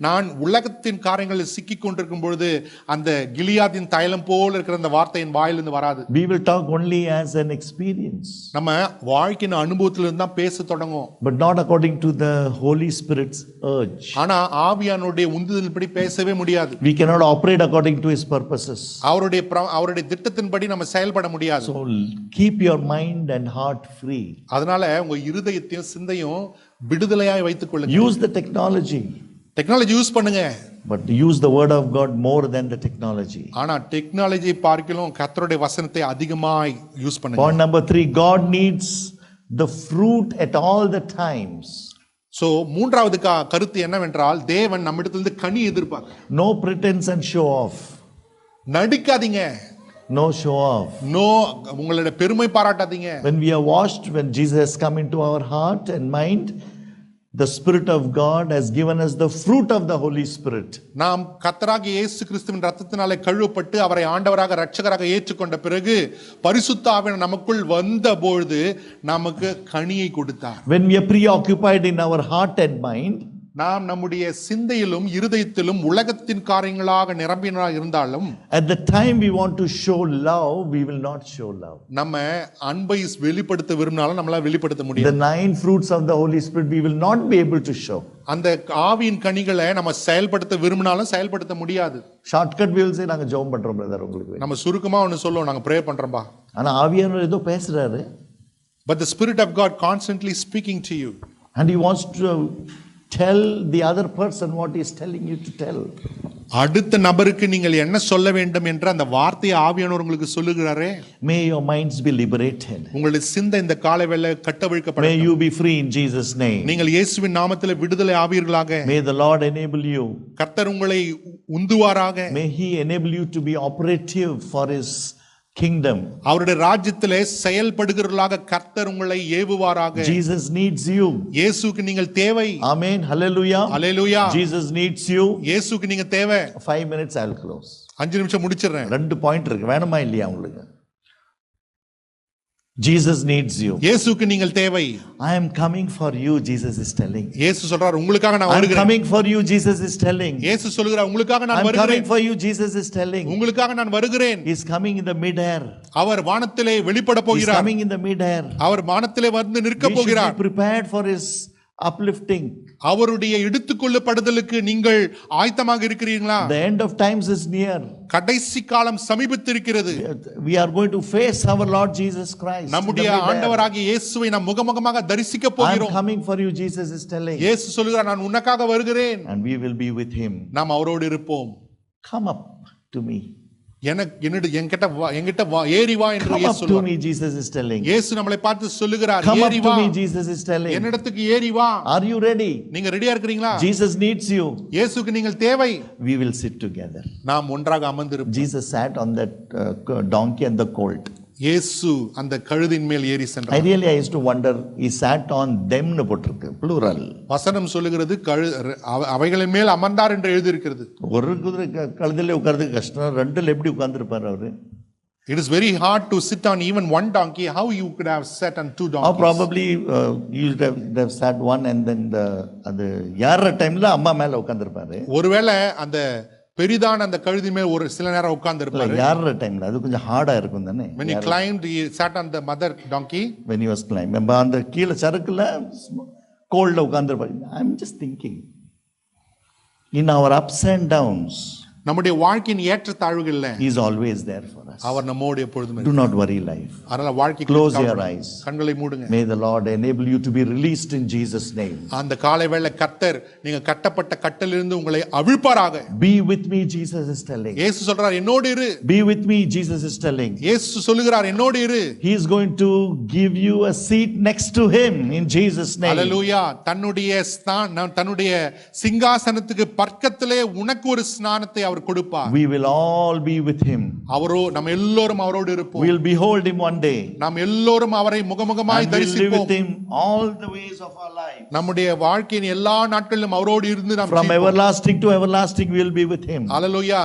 நான் உலகத்தின் காரியங்களில் சிக்கி கொண்டிருக்கும் பொழுது அந்த கிலியாதின் தைலம் போல இருக்கிற அந்த வார்த்தையின் வாயிலிருந்து வராது. We will talk only as an experience, நம்ம வாழ்க்கையின் அனுபவத்திலிருந்து தான் பேச தொடங்கும், but not according to the Holy Spirit's urge. ஆனா ஆவியானுடைய உந்துதலின்படி பேசவே முடியாது. We cannot operate according to his purposes. அவருடைய திட்டத்தின்படி நம்ம செயல்பட முடியாது. So keep your mind and heart free. அதனால உங்க இருதயத்தையும் சிந்தையும் விடுதலையாய் வைத்துக் கொள்ளுங்க. Use the technology, யூஸ் பண்ணுங்க, but use the word of God more than the technology. ஆனா டெக்னாலஜி பார்க்கலாம் கர்த்தருடைய வசனத்தை அதிகமாய் யூஸ் பண்ணுங்க. Point number 3, God needs the fruit at all the times. So மூன்றாவது கருத்து என்னவென்றால் தேவன் நம்மிடத்திலிருந்து கனி எதிர்பார்க்கிறார். No pretense and show off. நடிக்காதீங்க. No show off. நோ உங்களுடைய பெருமை பாராட்டாதீங்க. When we are washed, when Jesus has come into our heart and mind, The Spirit of God has given us the fruit of the Holy Spirit. நாம் கர்த்தராகிய இயேசு கிறிஸ்துவின் இரத்தத்தினாலே கழுவப்பட்டு அவரை ஆண்டவராக இரட்சகராக ஏற்றுக்கொண்ட பிறகு பரிசுத்த ஆவியானவர் நமக்குள் வந்தபொழுது நமக்கு கனியை கொடுத்தார். When we are preoccupied in our heart and mind, நாம் நம்முடைய சிந்தையிலும் இருதயத்திலும் உலகத்தின் காரியங்களாக நிரம்பினராக இருந்தாலும் at the time we want to show love, we will not show love. நம்ம அன்பை வெளிப்படுத்த விரும்பினாலும் நம்மளால வெளிப்படுத்த முடியாது. The 9 fruits of the Holy Spirit we will not be able to show. அந்த ஆவியின் கனிகளை நம்ம செயல்படுத்த விரும்பினாலும் செயல்படுத்த முடியாது. Shortcut we will say நாங்க ஜெபம் பண்றோம் பிரதர் உங்களுக்கு. நம்ம சுருக்கமா ஒன்னு சொல்லுவோம், நாங்க ப்ரே பண்றோம்பா. ஆனா ஆவியானவர் ஏதோ பேசுறாரு. But the Spirit of God constantly speaking to you. And he wants to tell the other person what he is telling you to tell. அடுத்த நபருக்கு நீங்கள் என்ன சொல்ல வேண்டும் என்ற அந்த வார்த்தையை ஆவியானவர் உங்களுக்கு சொல்லுகிறாரே. May your minds be liberated. உங்களுடைய சிந்தை இந்த காலைவேளை கட்டவிழ்க்கப்படட்டும். May you be free in Jesus name. நீங்கள் இயேசுவின் நாமத்திலே விடுதலை ஆவீர்களாக. May the Lord enable you. கர்த்தர் உங்களை உந்துவாராக. May he enable you to be operative for his kingdom. அவருடைய ராஜ்யத்திலே செயல்படுகிறவர்களாக கர்த்தர் உங்களை ஏவுவாராக. Jesus needs you. இயேசுவுக்கு நீங்கள் தேவை. Amen. Hallelujah. Hallelujah. Jesus needs you. இயேசுவுக்கு நீங்க தேவை. 5 minutes I will close. 5 நிமிஷம் முடிச்சிடுறேன். 2 பாயிண்ட் இருக்கு, வேணுமா இல்லையா உங்களுக்கு? Jesus needs you. இயேசுவுக்கு நீங்கள் தேவை. I am coming for you, Jesus is telling. இயேசு சொல்றார் உங்களுக்காக நான் I am வருகிறேன். coming for you, Jesus is telling. இயேசு சொல்கிறார் உங்களுக்காக I நான் am coming வருகிறேன். for you, Jesus is telling. உங்களுக்காக நான் வருகிறேன். He is coming in the mid-air. அவர் வானத்திலே வெளிப்பட He is போகிறார். coming in the mid-air. அவர் வானத்திலே வந்து நிற்க We should போகிறார். be prepared for his uplifting. அவருடைய எடுத்துக்கொள்ளப்படுதலுக்கு நீங்கள் ஆயத்தமாக இருக்கிறீர்களா? The end of times is near. கடைசி காலம் சமீபித்திருக்கிறது. We are going to face our Lord Jesus Christ. நம்முடைய ஆண்டவராகிய இயேசுவை நாம் முகமுகமாக தரிசிக்க I am போகிறோம். coming for you, Jesus is telling. இயேசு சொல்கிறார் நான் உனக்காக வருகிறேன். And we will be with him. நாம் அவரோடு இருப்போம். Come up to me. என்கிட்ட வா ஏறி வா என்று Come இயேசு up to சொல்றார். me, Jesus is telling. இயேசு நம்மளை பார்த்து சொல்லுகிறார் Come up ஏறி to வா. me, Jesus is telling. என்னிடத்துக்கு ஏறி வா. Are you ready? நீங்க ரெடியா இருக்கிறீங்களா? Jesus needs you. இயேசுக்கு நீங்கள் தேவை. We will sit together. நாம் ஒன்றாக அமர்ந்திருப்போம். Jesus sat on that donkey and the colt. இயேசு அந்த கழுதின் மேல் ஏறி சென்றார். I used to wonder, he sat on them னு போட்டிருக்கு, plural. வசனம் சொல்லுகிறது அவைகளின் மேல் அமர்ந்தார் என்று எழுதி இருக்கிறது. ஒரு குதிரை கழுதையில உட்கார்றதுக்கு கஷ்டம், ரெண்டுல எப்படி உட்கார்ந்திருப்பார் அவரு? It is very hard to sit on even one donkey. How you could have sat on 2 donkeys? Or probably you would have sat one and then அது ஏற டைம்ல அம்மா மேல உட்கார்ந்திருப்பாரு. ஒருவேளை அந்த பெரிதான அந்த கழுதி மேல் ஒரு சில நேரம் உட்கார்ந்து இருப்பாரு. ஏற டைம்ல அது கொஞ்சம் ஹார்டா இருக்கும் தானே. When he climbed, he sat on the mother donkey. When he was climbing, அந்த கீழ சறுக்குல கோல்ட்ல உட்கார்ந்திருப்பாரு. I am just thinking, in our ups and downs, நம்முடைய வாழ்க்கையின் ஏற்ற தாழ்வுகள்ல he is always there for us. அவர் நம்மோடு எப்பொழுதும் Do not worry life. அதனால வாழ்க்கை Close your eyes. கண்களை மூடுங்க. May the Lord enable you to be released in Jesus name. அந்த காலை வேளை கர்த்தர் நீங்க கட்டப்பட்ட கட்டிலிருந்து உங்களை அவிழ்ப்பாராக. Be with me, Jesus is telling. இயேசு சொல்றார் என்னோடு இரு. Be with me, Jesus is telling. இயேசு சொல்லுகிறார் என்னோடு இரு. He is going to give you a seat next to him in Jesus name. Hallelujah. தன்னுடைய சிங்காசனத்துக்கு பக்கத்திலே உனக்கு ஒரு ஸ்நானத்தை அவர் கொடுப்பார். We will all be with him. நம்ம எல்லோரும் அவரோடு இருப்போம். We will behold him one day. நாம் எல்லோரும் அவரை முகமுகமாய் தரிசிப்போம். We will live with him all the ways of our life. நம்முடைய வாழ்க்கையின் எல்லா நாட்களிலும் அவரோடு இருந்து நாம் From everlasting to everlasting we will be with him. Hallelujah.